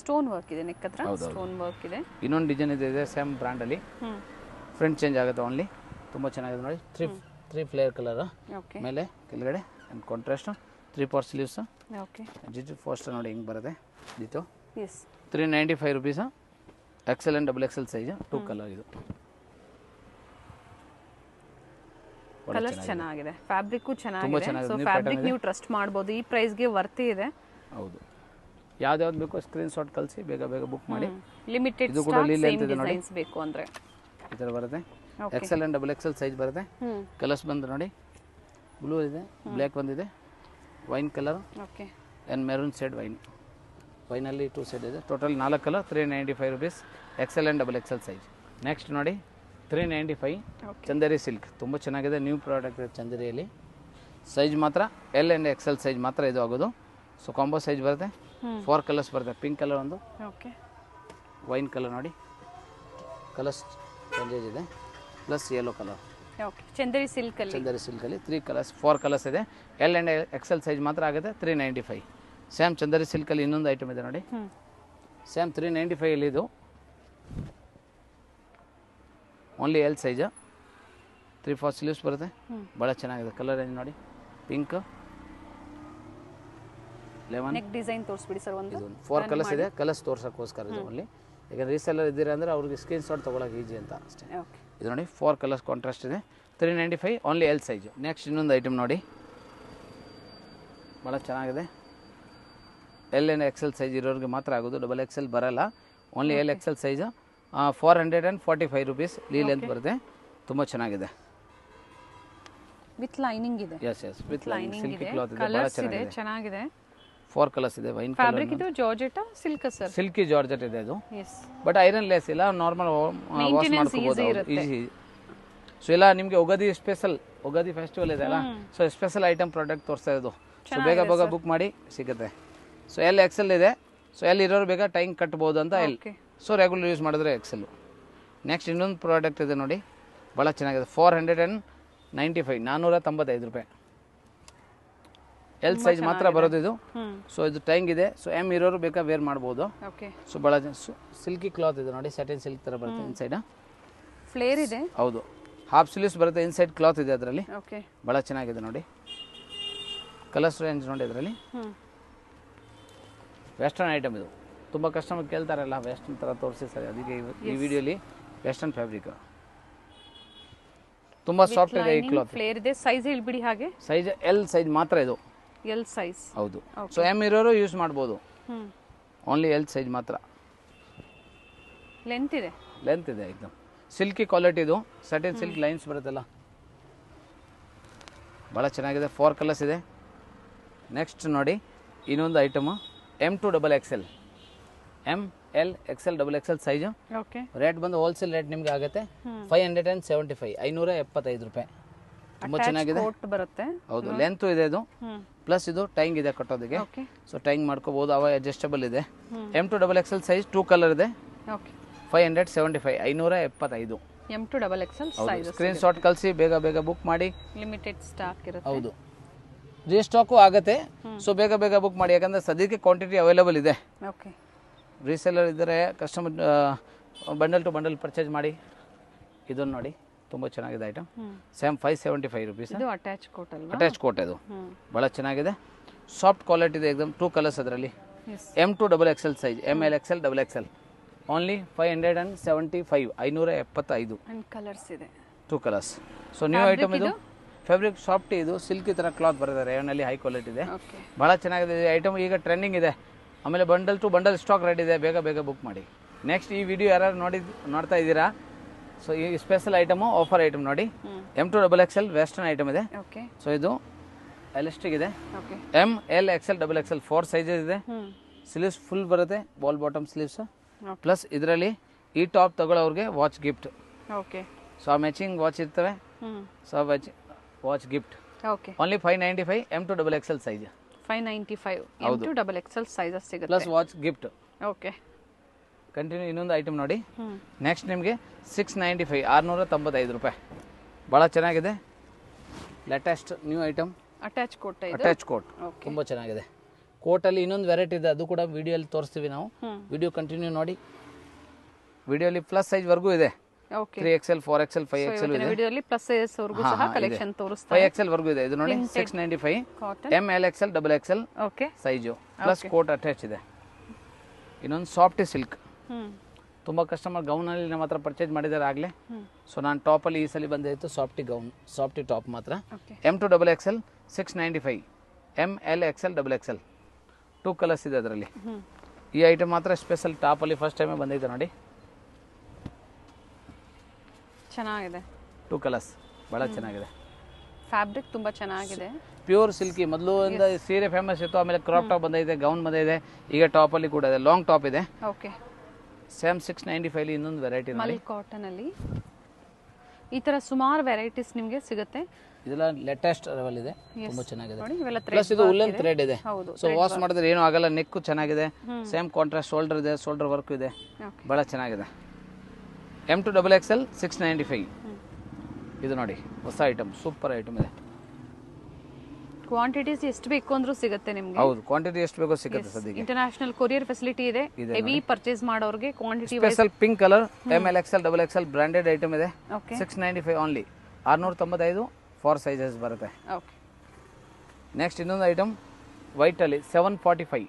Stone work ಇದೆ, ನೆಕ್ ಹತ್ರ ಸ್ಟೋನ್ ವರ್ಕ್ ಇದೆ. ಇನ್ನೊಂದು ಡಿಸೈನ್ ಇದೆ ಸೇಮ್ ಬ್ರ್ಯಾಂಡಲ್ಲಿ, ಫ್ರಂಟ್ ಚೇಂಜ್ ಆಗುತ್ತೆ ಓನ್ಲಿ. ತುಂಬ ಚೆನ್ನಾಗಿದೆ ನೋಡಿ. 3 ಫ್ಲೇಯರ್ ಕಲರ್ ಮೇಲೆ ಕೆಳಗಡೆ ಆ್ಯಂಡ್ ಕಾಂಟ್ರಾಸ್ಟ್. 3/4 ಸ್ಲೀವ್ಸ್. ಓಕೆ. ಜಿಜು ಫೋಸ್ಟರ್ ನೋಡಿ ಹೆಂಗೆ ಬರುತ್ತೆ. ಜಿತು yes. 395 rupees. XL and double XL size 2 colour ಇದು ಕಲರ್ಸ್ ಚೆನ್ನಾಗಿದೆ, ಫ್ಯಾಬ್ರಿಕ್ಕು ತುಂಬಾ ಚೆನ್ನಾಗಿದೆ. ಚೆನ್ನಾಗಿದೆ, ಸೊ new ಫ್ಯಾಬ್ರಿಕ್ pattern ನೀವು ಟ್ರಸ್ಟ್ ಮಾಡ್ಬೋದು, ಈ ಪ್ರೈಸ್ಗೆ ವರ್ತಿ ಇದೆ. ಹೌದು, ಯಾವ್ದು ಬೇಕೋ ಸ್ಕ್ರೀನ್ ಶಾಟ್ ಕಳಿಸಿ ಬೇಗ ಬೇಗ ಬುಕ್ ಮಾಡಿ. ಲಿಮಿಟೆಡ್ ಇದು ಕೂಡ ಸ್ಟಾಕ್, ಲೀಲ್ ಸೇಮ್ ಅಂತಿದೆ ನೋಡಿ, ಡಿಸೈನ್ಸ್ ಬೇಕು ಅಂದ್ರೆ ಈ ಥರ ಬರುತ್ತೆ. XL and double XL size ಬರುತ್ತೆ. ಕಲರ್ಸ್ ಬಂದು ನೋಡಿ, ಬ್ಲೂ ಇದೆ, ಬ್ಲ್ಯಾಕ್ ಬಂದಿದೆ, wine colour okay and maroon shade ವೈನಲ್ಲಿ 2 ಶೇಡ್ ಇದೆ. Total 4 colour, 395 rupees, XL and double XL size. Next ನೋಡಿ 395 ಚಂದೇರಿ ಸಿಲ್ಕ್, ತುಂಬ ಚೆನ್ನಾಗಿದೆ, ನ್ಯೂ ಪ್ರಾಡಕ್ಟ್ ಚಂದೇರಿಯಲ್ಲಿ. ಸೈಜ್ ಮಾತ್ರ ಎಲ್ ಆ್ಯಂಡ್ ಎಕ್ಸೆಲ್ ಸೈಜ್ ಮಾತ್ರ ಇದು ಆಗೋದು. ಸೊ ಕಾಂಬೋ ಸೈಜ್ ಬರುತ್ತೆ, 4 ಕಲರ್ಸ್ ಬರುತ್ತೆ. ಪಿಂಕ್ ಕಲರ್ ಒಂದು, ಓಕೆ ವೈನ್ ಕಲರ್ ನೋಡಿ, ಕಲರ್ಸ್ ಚೇಂಜಸ್ ಇದೆ, plus yellow colour. Okay Chanderi silk ಅಲ್ಲಿ, ಚಂದೇರಿ ಸಿಲ್ಕಲ್ಲಿ 4 ಕಲರ್ಸ್ ಇದೆ. ಎಲ್ ಆ್ಯಂಡ್ ಎಕ್ಸೆಲ್ ಸೈಜ್ ಮಾತ್ರ ಆಗುತ್ತೆ 395. ಸ್ಯಾಮ್ ಚಂದೇರಿ ಸಿಲ್ಕಲ್ಲಿ ಇನ್ನೊಂದು ಐಟಮ್ ಇದೆ ನೋಡಿ, ಸ್ಯಾಮ್ 395 ಇಲ್ಲಿ ಇದು ಓನ್ಲಿ ಎಲ್ ಸೈಜ್, 3/4 ಸ್ಲೀವ್ಸ್ ಬರುತ್ತೆ. ಭಾಳ ಚೆನ್ನಾಗಿದೆ, ಕಲರ್ ರೇಂಜ್ ನೋಡಿ, ಪಿಂಕ್ 11 ನೆಕ್ ಡಿಸೈನ್ ತೋರಿಸ್ಬಿಡಿ ಸರ್. ಒಂದು ಇದು 4 ಕಲರ್ಸ್ ಇದೆ, ಕಲರ್ಸ್ ತೋರ್ಸೋಕ್ಕೋಸ್ಕರ ಇದು ಓನ್ಲಿ. ಈಗ ರೀಸೆಲ್ಲರ್ ಇದ್ದೀರಾ ಅಂದರೆ ಅವ್ರಿಗೆ ಸ್ಕ್ರೀನ್ ಶಾಟ್ ತೊಗೊಳಕ್ಕೆ ಈಜಿ ಅಂತ ಅಷ್ಟೇ. ಓಕೆ ಇದು ನೋಡಿ 4 ಕಲರ್ಸ್ ಕಾಂಟ್ರಾಸ್ಟ್ ಇದೆ, 395 ಓನ್ಲಿ ಎಲ್ ಸೈಜ್. ನೆಕ್ಸ್ಟ್ ಇನ್ನೊಂದು ಐಟಮ್ ನೋಡಿ, ಭಾಳ ಚೆನ್ನಾಗಿದೆ. ಎಲ್ ಆ್ಯಂಡ್ ಎಕ್ಸೆಲ್ ಸೈಜ್ ಇರೋರಿಗೆ ಮಾತ್ರ ಆಗೋದು, ಡಬಲ್ ಎಕ್ಸೆಲ್ ಬರಲ್ಲ. Only L XL size, 445 rupees ಲೀಲ್ ಅಂತ ಬರುತ್ತೆ. ತುಂಬ ಚೆನ್ನಾಗಿದೆ, ವಿತ್ ಲೈನಿಂಗ್ ಇದೆ. ಎಸ್ ವಿತ್ ಲೈನಿಂಗ್, ಸಿಲ್ಕಿ ಇದೆ, ಕ್ಲಾತ್ ಇದೆ, ಭಾಳ ಕಲರ್ಸ್ ಇದೆ, ಚೆನ್ನಾಗಿದೆ. ಚೆನ್ನಾಗಿದೆ. 4 ಕಲರ್ಸ್ ಇದೆ, ವೈನ್ ಕಲರ್, ಫ್ಯಾಬ್ರಿಕ್ ಇದು ಜಾರ್ಜೆಟಾ ಸಿಲ್ಕ್ ಸರ್? ಸಿಲ್ಕಿ ಜಾರ್ಜೆಟ್ ಇದೆ ಇದು, ಎಸ್ ಬಟ್ ಐರನ್ ಲೆಸ್ ಇಲ್ಲ, ನಾರ್ಮಲ್ ವಾಶ್ ಮಾಡ್ಕೋಬಹುದು, ಈಸಿ. ಸೊ ಇಲ್ಲ ನಿಮಗೆ ಉಗಾದಿ ಫೆಸ್ಟಿವಲ್ ಇದೆ ಅಲ್ಲ, ಸೊ ಸ್ಪೆಷಲ್ ಐಟಮ್ ಪ್ರಾಡಕ್ಟ್ ತೋರಿಸ್ತಾ ಇರೋದು. ಸೊ ಬೇಗ ಬೇಗ ಬುಕ್ ಮಾಡಿ ಸಿಗುತ್ತೆ. ಸೊ ಎಲ್ ಎಕ್ಸೆಲ್ ಇದೆ, ಸೊ ಎಲ್ ಇರೋರು ಬೇಗ ಟೈಮ್ ಕಟ್ಬೋದು ಅಂತ ಎಲ್, ಸೊ ರೆಗ್ಯುಲರ್ ಯೂಸ್ ಮಾಡಿದ್ರೆ ಎಕ್ಸೆಲ್. ನೆಕ್ಸ್ಟ್ ಇನ್ನೊಂದು ಪ್ರಾಡಕ್ಟ್ ಇದೆ ನೋಡಿ, ಭಾಳ ಚೆನ್ನಾಗಿದೆ, 495 ರೂಪಾಯಿ. ಎಲ್ ಸೈಜ್ ಮಾತ್ರ ಬರೋದು ಇದು. ಸೊ ಇದು ಟೈಂಗ್ ಇದೆ, ಸೊ ಎಮ್ ಇರೋರು ಬೇಕಾ ವೇರ್ ಮಾಡ್ಬೋದು. ಸೊ ಭಾಳ ಸಿಲ್ಕಿ ಕ್ಲಾತ್ ಇದೆ ನೋಡಿ, ಸೆಟಿನ್ ಸಿಲ್ಕ್ ಥರ ಬರುತ್ತೆ ಇನ್ಸೈಡ್, ಫ್ಲೇರ್ ಇದೆ. ಹೌದು, ಹಾಫ್ ಸ್ಲೀವ್ಸ್ ಬರುತ್ತೆ, ಇನ್ಸೈಡ್ ಕ್ಲಾತ್ ಇದೆ ಅದರಲ್ಲಿ, ಓಕೆ ಭಾಳ ಚೆನ್ನಾಗಿದೆ ನೋಡಿ. ಕಲರ್ಸ್ ರೇಂಜ್ ನೋಡಿ ಇದರಲ್ಲಿ. ವೆಸ್ಟರ್ನ್ ಐಟಮ್ ಇದು, ತುಂಬ ಕಸ್ಟಮರ್ ಕೇಳ್ತಾರಲ್ಲ ವೆಸ್ಟರ್ನ್ ಥರ ತೋರಿಸಿ ಸರ್, ಅದಕ್ಕೆ ಈ ವಿಡಿಯೋಲಿ ವೆಸ್ಟರ್ನ್ ಫ್ಯಾಬ್ರಿಕ್ ತುಂಬ ಸಾಫ್ಟ್ ಇದೆ. ಈ ಕ್ಲಾತ್ ಫ್ಲೇರ್ ಇದೆ, ಸೈಜ್ ಹೇಳ್ಬಿಡಿ ಹಾಗೆ. ಸೈಜ್ ಎಲ್ ಸೈಜ್ ಮಾತ್ರ ಇದು, ಎಲ್ ಸೈಜ್. ಹೌದು. ಸೊ ಎಮ್ ಇರೋರು ಯೂಸ್ ಮಾಡ್ಬೋದು, ಓನ್ಲಿ ಎಲ್ ಸೈಜ್ ಮಾತ್ರ. ಲೆಂತ್ ಇದೆ, ಲೆಂತ್ ಇದೆ ಎಕ್ದಮ್ ಸಿಲ್ಕಿ ಕ್ವಾಲಿಟಿ ಇದು, ಸಟಿನ್ ಸಿಲ್ಕ್ ಲೈನ್ಸ್ ಬರುತ್ತಲ್ಲ, ಭಾಳ ಚೆನ್ನಾಗಿದೆ. 4 ಕಲರ್ಸ್ ಇದೆ. ನೆಕ್ಸ್ಟ್ ನೋಡಿ ಇನ್ನೊಂದು item M2XXL, ML XL XXL size. Okay rate ಬಂದು ಹೋಲ್ಸೇಲ್ ರೇಟ್ ನಿಮಗೆ ಆಗುತ್ತೆ 575, 575 ರೂಪಾಯಿ. ತುಂಬ ಚೆನ್ನಾಗಿದೆ, ಬರುತ್ತೆ. ಹೌದು, ಲೆಂತ್ ಇದೆ ಇದು, ಪ್ಲಸ್ ಇದು ಟೈಂಗ್ ಇದೆ ಕಟ್ಟೋದಕ್ಕೆ, ಸೊ ಟೈಂಗ್ ಮಾಡ್ಕೋಬಹುದು, ಅವ ಅಡ್ಜಸ್ಟಬಲ್ ಇದೆ. M2XXL ಸೈಜ್ 2 ಕಲರ್ ಇದೆ, 575, 575. M2XXL size. ಸ್ಕ್ರೀನ್ ಶಾಟ್ ಕಳಿಸಿ ಬೇಗ ಬೇಗ ಬುಕ್ ಮಾಡಿ, ಲಿಮಿಟೆಡ್ ಸ್ಟಾಕ್ ಇರುತ್ತೆ. ಹೌದು, ರೀಸ್ಟಾಕು ಆಗುತ್ತೆ. ಸೊ ಬೇಗ ಬೇಗ ಬುಕ್ ಮಾಡಿ, ಯಾಕಂದರೆ ಸದ್ಯಕ್ಕೆ ಕ್ವಾಂಟಿಟಿ ಅವೈಲೇಬಲ್ ಇದೆ. ಓಕೆ ರೀಸೆಲ್ಲರ್ ಇದ್ದರೆ customer bundle to bundle purchase ಮಾಡಿ. ಇದನ್ನು ನೋಡಿ, ತುಂಬ ಚೆನ್ನಾಗಿದೆ ಐಟಮ್, ಸೇಮ್ 575 ರೂಪೀಸ್. ಇದು ಅಟ್ಯಾಚ್ ಕೋಟ್ ಅಲ್ವಾ? ಅಟ್ಯಾಚ್ ಕೋಟ್ ಇದು, ಭಾಳ ಚೆನ್ನಾಗಿದೆ, ಸಾಫ್ಟ್ ಕ್ವಾಲಿಟಿ ಇದೆ ಎಕ್ದಮ್. 2 ಕಲರ್ಸ್ ಅದರಲ್ಲಿ, M2XXL size, ML XL XXL only 575, 575. Colours ಇದೆ, 2 ಕಲರ್ಸ್. ಸೊ ನ್ಯೂ ಐಟಮ್ ಇದು, ಫ್ಯಾಬ್ರಿಕ್ ಸಾಫ್ಟ್, ಇದು ಸಿಲ್ಕಿ ಥರ ಕ್ಲಾತ್ ಬರುತ್ತೆ, ರೇವನಲ್ಲಿ ಹೈ ಕ್ವಾಲಿಟಿ ಇದೆ, ಭಾಳ ಚೆನ್ನಾಗಿದೆ ಐಟಮ್. ಈಗ ಟ್ರೆಂಡಿಂಗ್ ಇದೆ, ಆಮೇಲೆ bundle to bundle stock ready ಇದೆ, ಬೇಗ ಬೇಗ ಬುಕ್ ಮಾಡಿ. ನೆಕ್ಸ್ಟ್ ಈ ವಿಡಿಯೋ ಯಾರು ನೋಡ್ತಾ ಇದ್ದೀರಾ, ಸೊ ಈ ಸ್ಪೆಷಲ್ ಐಟಮು ಆಫರ್ ಐಟಮ್ ನೋಡಿ, M2XXL ವೆಸ್ಟರ್ನ್ ಐಟಮ್ ಇದೆ. ಸೊ ಇದು ಎಲಾಸ್ಟಿಕ್ ಇದೆ, ML XL XXL 4 ಸೈಜಸ್ ಇದೆ. ಸ್ಲೀವ್ಸ್ ಫುಲ್ ಬರುತ್ತೆ, ಬಾಲ್ ಬಾಟಮ್ ಸ್ಲೀವ್ಸ್, ಪ್ಲಸ್ ಇದರಲ್ಲಿ ಈ ಟಾಪ್ ತಗೊಳ್ಳೋರಿಗೆ watch gift. So matching watch ಇರ್ತವೆ, so watch gift. Only 595, M2XXL size, 595 M2XXL sizes ಸಿಗುತ್ತೆ, plus watch gift. Okay continue ಇನ್ನೊಂದು ಐಟಮ್ ನೋಡಿ. ನೆಕ್ಸ್ಟ್ ನಿಮಗೆ 695, 695 ರೂಪಾಯಿ. ಭಾಳ ಚೆನ್ನಾಗಿದೆ, latest new item, attach coat. Attach coat ತುಂಬ ಚೆನ್ನಾಗಿದೆ. ಕೋಟಲ್ಲಿ ಇನ್ನೊಂದು ವೆರೈಟಿ ಇದೆ, ಅದು ಕೂಡ ವಿಡಿಯೋಲಿ ತೋರಿಸ್ತೀವಿ ನಾವು, ವಿಡಿಯೋ ಕಂಟಿನ್ಯೂ ನೋಡಿ. ವಿಡಿಯೋಲಿ ಪ್ಲಸ್ ಸೈಜ್ವರೆಗೂ ಇದೆ, 3XL 4XL 5XL ಇದೆ, ವಿಡಿಯೋಲಿ ಪ್ಲಸ್ ಸೈಜ್ ವರೆಗೂ ಸಹ ಕಲೆಕ್ಷನ್ ತೋರಿಸ್ತಾರೆ, 5XL ವರೆಗೂ ಇದೆ. ಇದು ನೋಡಿ 695, ML XL XXL size, plus coat attach ಇದೆ. ಇನ್ನೊಂದು ಸಾಫ್ಟ್ ಸಿಲ್ಕ್, ತುಂಬ ಕಸ್ಟಮರ್ ಗೌನಲ್ಲಿ ನಮ್ಮ ಹತ್ರ ಪರ್ಚೇಸ್ ಮಾಡಿದ್ದಾರೆ ಆಗಲೇ. ಸೊ ನಾನು ಟಾಪಲ್ಲಿ ಈ ಸಲ ಬಂದಿತ್ತು ಸಾಫ್ಟಿ ಗೌನ್, ಸಾಫ್ಟಿ ಟಾಪ್ ಮಾತ್ರ. M2XXL 695, ML XL XXL 2 colours ಇದೆ ಅದರಲ್ಲಿ. ಈ ಐಟಮ್ ಮಾತ್ರ ಸ್ಪೆಷಲ್ ಟಾಪಲ್ಲಿ ಫಸ್ಟ್ ಟೈಮೇ ಬಂದೈತೆ ನೋಡಿ. ಚೆನ್ನಾಗಿದೆ, 2 ಕಲರ್ಸ್ ಭಾಳ ಚೆನ್ನಾಗಿದೆ. ಫ್ಯಾಬ್ರಿಕ್ ತುಂಬ ಚೆನ್ನಾಗಿದೆ, ಪ್ಯೂರ್ ಸಿಲ್ಕಿ. ಮೊದಲು ಸೀರೆ ಫೇಮಸ್ ಇತ್ತು, ಆಮೇಲೆ ಕ್ರಾಪ್ ಟಾಪ್ ಬಂದೈತೆ, ಗೌನ್ ಬಂದಿದೆ, ಈಗ ಟಾಪಲ್ಲಿ ಕೂಡ ಇದೆ, ಲಾಂಗ್ ಟಾಪ್ ಇದೆ. ಓಕೆ. ಸೇಮ್ 695 ಇನ್ನೊಂದು ವೆರೈಟಿ ಮಲ್ ಕಾಟನ್ ಅಲ್ಲಿ ಈ ತರ ಸುಮಾರು ವೆರೈಟೀಸ್ ನಿಮಗೆ ಸಿಗುತ್ತೆ. ಇದೆಲ್ಲ ಲೇಟೆಸ್ಟ್ ಲೆವೆಲ್ ಇದೆ, ತುಂಬಾ ಚೆನ್ನಾಗಿದೆ. ನೋಡಿ ಇವೆಲ್ಲ ಪ್ಲಸ್ ಇದು ಉಲ್ಲನ್ ಥ್ರೆಡ್ ಇದೆ, ಸೊ ವಾಶ್ ಮಾಡಿದ್ರೆ ಏನು ಆಗಲ್ಲ. ನೆಕ್ ಚೆನ್ನಾಗಿದೆ, ಸೇಮ್ ಕಾಂಟ್ರಾಸ್ಟ್ ಶೋಲ್ಡರ್ ಇದೆ, ಶೋಲ್ಡರ್ ವರ್ಕ್ ಇದೆ, ಬಹಳ ಚೆನ್ನಾಗಿದೆ. M2XXL 695 ಇದು ನೋಡಿ ಹೊಸ ಐಟಮ್, ಸೂಪರ್ ಐಟಮ್ ಇದೆ. ಕ್ವಾಂಟಿಟೀಸ್ ಎಷ್ಟು ಬೇಕು ಅಂದ್ರೂ ಸಿಗುತ್ತೆ ನಿಮಗೆ. ಹೌದು, ಕ್ವಾಂಟಿಟಿ ಎಷ್ಟು ಬೇಕೋ ಸಿಗುತ್ತೆ ಸದ್ಯಕ್ಕೆ. ಇಂಟರ್ನ್ಯಾಷನಲ್ ಕೊರಿಯರ್ ಫೆಸಿಲಿಟಿ ಇದೆ. ಹೆವಿ ಪರ್ಚೇಸ್ ಮಾಡೋರಿಗೆ quantity special pink colour ML XL XXL branded item ಇದೆ. 695 ಓನ್ಲಿ, 695 4 ಸೈಜಸ್ ಬರುತ್ತೆ. ಓಕೆ. ನೆಕ್ಸ್ಟ್ ಇನ್ನೊಂದು ಐಟಮ್ ವೈಟ್ ಅಲ್ಲಿ 745,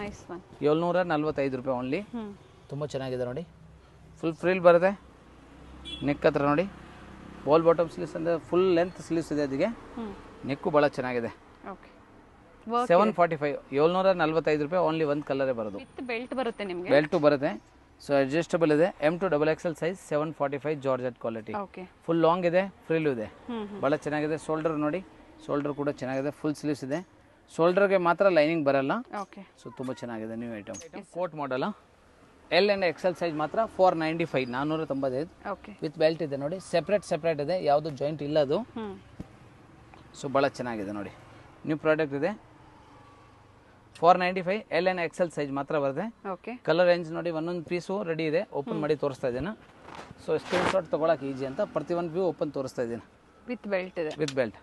ನೈಸ್ ಒನ್, 745 ರೂಪಾಯಿ ಓನ್ಲಿ. ತುಂಬ ಚೆನ್ನಾಗಿದೆ ನೋಡಿ, ಫುಲ್ ಫ್ರಿಲ್ ಬರುತ್ತೆ. ನೆಕ್ ಹತ್ರ ನೋಡಿ ಬಾಲ್ ಬಾಟಮ್ ಸ್ಲೀವ್ಸ್ ಅಂದರೆ ಫುಲ್ ಲೆಂತ್ ಸ್ಲೀವ್ಸ್ ಇದೆ ಅದಕ್ಕೆ. ನೆಕ್ಕು ಭಾಳ ಚೆನ್ನಾಗಿದೆ. ಓಕೆ. 745, 745 ರೂಪಾಯಿ ಓನ್ಲಿ. ಒಂದು ಕಲರೇ ಬರೋದು, ವಿತ್ ಬೆಲ್ಟ್ ಬರುತ್ತೆ ನಿಮಗೆ. ಬೆಲ್ಟು ಬರುತ್ತೆ, ಸೊ ಅಡ್ಜಸ್ಟಬಲ್ ಇದೆ. M2XXL size 745 georgette quality. Okay. Full long ಇದೆ, ಫ್ರಿಲ್ ಇದೆ, ಭಾಳ ಚೆನ್ನಾಗಿದೆ. ಶೋಲ್ಡರ್ ನೋಡಿ, ಶೋಲ್ಡರ್ ಕೂಡ ಚೆನ್ನಾಗಿದೆ, ಫುಲ್ ಸ್ಲೀವ್ಸ್ ಇದೆ. ಶೋಲ್ಡರ್ಗೆ ಮಾತ್ರ ಲೈನಿಂಗ್ ಬರಲ್ಲ. ಓಕೆ. ಸೊ ತುಂಬ ಚೆನ್ನಾಗಿದೆ new item. Coat model L and XL size ಮಾತ್ರ 495, 495. ಓಕೆ. ವಿತ್ ಬೆಲ್ಟ್ ಇದೆ ನೋಡಿ, ಸೆಪ್ರೇಟ್ ಇದೆ, ಯಾವುದು ಜಾಯಿಂಟ್ ಇಲ್ಲ ಅದು. ಸೊ ಭಾಳ ಚೆನ್ನಾಗಿದೆ ನೋಡಿ, ನ್ಯೂ ಪ್ರಾಡಕ್ಟ್ ಇದೆ. 495 L and XL ಸೈಜ್ ಮಾತ್ರ ಬರುತ್ತೆ. ಓಕೆ. ಕಲರ್ ರೇಂಜ್ ನೋಡಿ, ಒಂದೊಂದು ಪೀಸು ರೆಡಿ ಇದೆ, ಓಪನ್ ಮಾಡಿ ತೋರಿಸ್ತಾ ಇದ್ದೇನೆ. ಸೊ ಸ್ಕ್ರೀನ್ ಶಾಟ್ ತೊಗೊಳಕ್ಕೆ ಈಜಿ ಅಂತ ಪ್ರತಿಯೊಂದು ವ್ಯೂ ಓಪನ್ ತೋರಿಸ್ತಾ ಇದ್ದೀನಿ. ವಿತ್ ಬೆಲ್ಟ್ ಇದೆ, ವಿತ್ ಬೆಲ್ಟ್.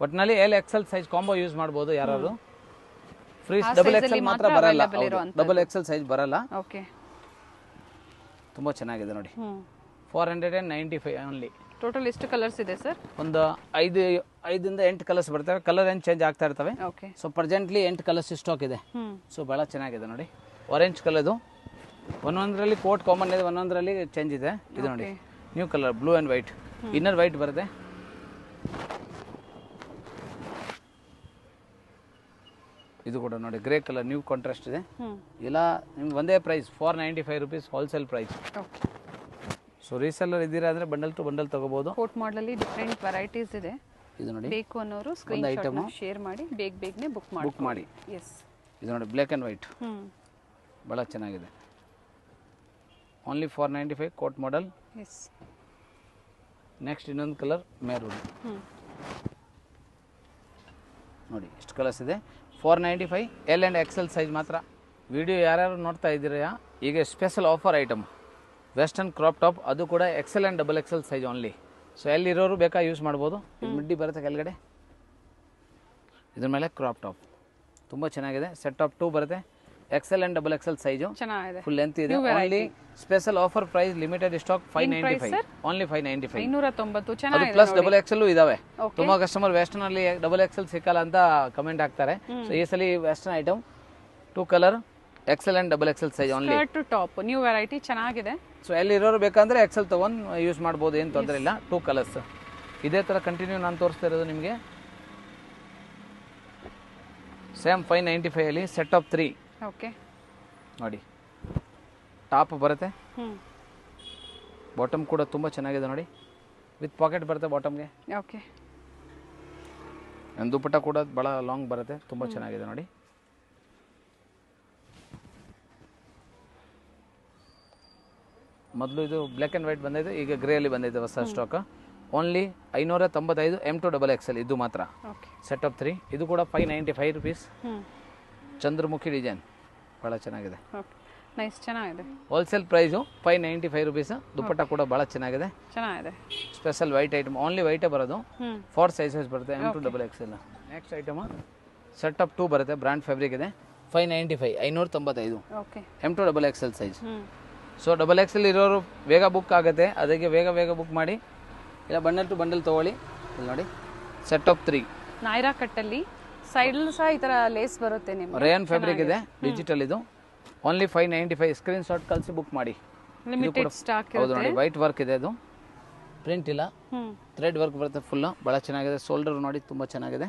ಒಟ್ಟಿನಲ್ಲಿ L XL size combo use ಮಾಡ್ಬೋದು ಯಾರು. ಫ್ರೀ XXL ಮಾತ್ರ ಬರಲ್ಲ, XXL ಸೈಜ್ ಬರಲ್ಲ. ಓಕೆ. ತುಂಬ ಚೆನ್ನಾಗಿದೆ ನೋಡಿ, 495 ಓನ್ಲಿ. ಟೋಟಲ್ ಎಷ್ಟು ಕಲರ್ಸ್ ಇದೆ ಸರ್? ಒಂದು 5ರಿಂದ 8 ಕಲರ್ಸ್ ಬರ್ತವೆ. ಕಲರ್ ಏನು ಚೇಂಜ್ ಆಗ್ತಾ ಇರ್ತವೆ. Okay. So presently 8 colours stock ಇದೆ. ಸೊ ಭಾಳ ಚೆನ್ನಾಗಿದೆ ನೋಡಿ, ಆರೆಂಜ್ ಕಲರ್ದು. ಒಂದೊಂದರಲ್ಲಿ ಕೋಟ್ ಕಾಮನ್ ಇದೆ, ಒಂದೊಂದರಲ್ಲಿ ಚೇಂಜ್ ಇದೆ. ಇದು ನೋಡಿ new colour, blue and white, inner white ಬರುತ್ತೆ. ಇದು ಕೂಡ ನೋಡಿ ಗ್ರೇ ಕಲರ್, ನ್ಯೂ ಕಾಂಟ್ರಾಸ್ಟ್ ಇದೆ. ಇಲ್ಲ ನಿಮ್ಗೆ ಒಂದೇ price 495 rupees wholesale price. So reseller ಇದ್ದೀರಾ ಅಂದರೆ ಬಂಡಲ್ ಟು ಬಂಡಲ್ ತಗೋಬಹುದು. ಕೋಟ್ ಮಾಡಲಲ್ಲಿ ಡಿಫ್ರೆಂಟ್ ವೆರೈಟೀಸ್ ಇದೆ. ಇದು ನೋಡಿ, ಬೇಕು ಅನ್ನೋರು ಸ್ಕ್ರೀನ್ ಶಾಟ್ ಶೇರ್ ಮಾಡಿ ಬೇಗನೆ ಬುಕ್ ಮಾಡಿ. ಎಸ್, ಇದು ನೋಡಿ ಬ್ಲ್ಯಾಕ್ ಆ್ಯಂಡ್ ವೈಟ್, ಭಾಳ ಚೆನ್ನಾಗಿದೆ. Only 495 coat model. Yes. Next ಇನ್ನೊಂದು ಕಲರ್ ಮೆರೂನ್ ನೋಡಿ, ಎಷ್ಟು ಕಲರ್ಸ್ ಇದೆ. 495 L and XL ಸೈಜ್ ಮಾತ್ರ. ವಿಡಿಯೋ ಯಾರ್ಯಾರು ನೋಡ್ತಾ ಇದ್ದೀರಾ, ಈಗ special offer item western crop top, ಅದು ಕೂಡ XL and XXL size only. So ಎಲ್ಲಿರೋರು ಬೇಕಾ ಯೂಸ್ ಮಾಡ್ಬೋದು. ಇದು ಮಿಡ್ಡಿ ಬರುತ್ತೆ ಕೆಳಗಡೆ, ಇದ್ರ ಮೇಲೆ ಕ್ರಾಪ್ ಟಾಪ್ ತುಂಬ ಚೆನ್ನಾಗಿದೆ. ಸೆಟ್ ಆಫ್ 2 ಬರುತ್ತೆ, XL and XXL ಸೈಜು, ಚೆನ್ನಾಗಿದೆ, ಫುಲ್ ಲೆಂತ್ ಇದೆ. Only special offer price, limited stock 595, only 595. 590. ಚೆನ್ನಾಗಿದೆ. ಪ್ಲಸ್ XXL ಇದಾವೆ. ತುಂಬಾ ಕಸ್ಟಮರ್ ವೆಸ್ಟರ್ನ್ ಅಲ್ಲಿ XXL ಸಿಕ್ಕಲ್ಲ ಅಂತ ಕಮೆಂಟ್ ಹಾಕ್ತಾರೆ. ಸೊ ಈ ಸಲ western item 2 colour, XL and XXL size only. Skirt to top new variety, ಚೆನ್ನಾಗಿದೆ. ಸೊ ಎಲ್ಲಿ ಇರೋರು ಬೇಕಂದ್ರೆ XL ತಗೊಂಡು ಯೂಸ್ ಮಾಡ್ಬೋದು, ಏನು ತೊಂದರೆ ಇಲ್ಲ. 2 ಕಲರ್ಸ್ ಇದೇ ಥರ ಕಂಟಿನ್ಯೂ ನಾನು ತೋರಿಸ್ತಾ ಇರೋದು ನಿಮಗೆ. ಸೇಮ್ 595 ಅಲ್ಲಿ ಸೆಟ್ ಆಫ್ 3. ಓಕೆ. ನೋಡಿ ಟಾಪ್ ಬರುತ್ತೆ, ಬಾಟಮ್ ಕೂಡ ತುಂಬ ಚೆನ್ನಾಗಿದೆ ನೋಡಿ, ವಿತ್ ಪಾಕೆಟ್ ಬರುತ್ತೆ ಬಾಟಮ್ಗೆ. ಓಕೆ. ದುಪ್ಪಟ್ಟ ಕೂಡ ಭಾಳ ಲಾಂಗ್ ಬರುತ್ತೆ, ತುಂಬ ಚೆನ್ನಾಗಿದೆ ನೋಡಿ. ಮೊದಲು ಇದು ಬ್ಲ್ಯಾಕ್ ಆ್ಯಂಡ್ ವೈಟ್ ಬಂದಿದೆ, ಈಗ ಗ್ರೇ ಅಲ್ಲಿ ಬಂದಿದೆ ಹೊಸ ಸ್ಟಾಕ್. ಓನ್ಲಿ 595 M2XXL ಇದು ಮಾತ್ರ. Set of 3. ಇದು ಕೂಡ 595 ರೂಪೀಸ್. ಚಂದ್ರಮುಖಿ ಡಿಸೈನ್ ಭಾಳ ಚೆನ್ನಾಗಿದೆ, ನೈಸ್, ಚೆನ್ನಾಗಿದೆ. Wholesale price 595 rupees. ದುಪ್ಪಟ್ಟ ಕೂಡ ಭಾಳ ಚೆನ್ನಾಗಿದೆ. ಸ್ಪೆಷಲ್ ವೈಟ್ ಐಟಮ್, ಓನ್ಲಿ ವೈಟೇ ಬರೋದು. 4 ಸೈಜಸ್ ಬರುತ್ತೆ M2XXL. Next item set of 2 ಬರುತ್ತೆ, ಬ್ರ್ಯಾಂಡ್ ಫ್ಯಾಬ್ರಿಕ್ ಇದೆ. 595, 595 M2XXL ಸೈಜ್. ಸೊ XXL ಇರೋರು ಬೇಗ ಬುಕ್ ಆಗುತ್ತೆ, ಅದಕ್ಕೆ ಬೇಗ ಬುಕ್ ಮಾಡಿ. ಇಲ್ಲ ಬಂಡಲ್ ಟು ಬಂಡಲ್ ತೊಗೊಳ್ಳಿ. ಇಲ್ಲಿ ನೋಡಿ ಸೆಟ್ ಆಫ್ 3 ನಾಯ್ರಾ ಕಟ್ಟಲ್ಲಿ ಸೈಡ್ ಸಹ ಈ ತರ ಲೇಸ್ ಬರುತ್ತೆ. ನಿಮಗೆ ರೇಯನ್ ಫ್ಯಾಬ್ರಿಕ್ ಇದೆ, ಡಿಜಿಟಲ್ ಇದು. ಓನ್ಲಿ 595. ಸ್ಕ್ರೀನ್ ಶಾಟ್ ಕಳಿಸಿ ಬುಕ್ ಮಾಡಿ. ಲಿಮಿಟೆಡ್ ಸ್ಟಾಕ್ ಹೌದು ನೋಡಿ, ವೈಟ್ ವರ್ಕ್ ಇದೆ, ಅದು ಪ್ರಿಂಟ್ ಇಲ್ಲ, ಹ್ಮ್ ಥ್ರೆಡ್ ವರ್ಕ್ ಬರುತ್ತೆ ಫುಲ್, ಭಾಳ ಚೆನ್ನಾಗಿದೆ. ಶೋಲ್ಡರ್ ನೋಡಿ ತುಂಬ ಚೆನ್ನಾಗಿದೆ,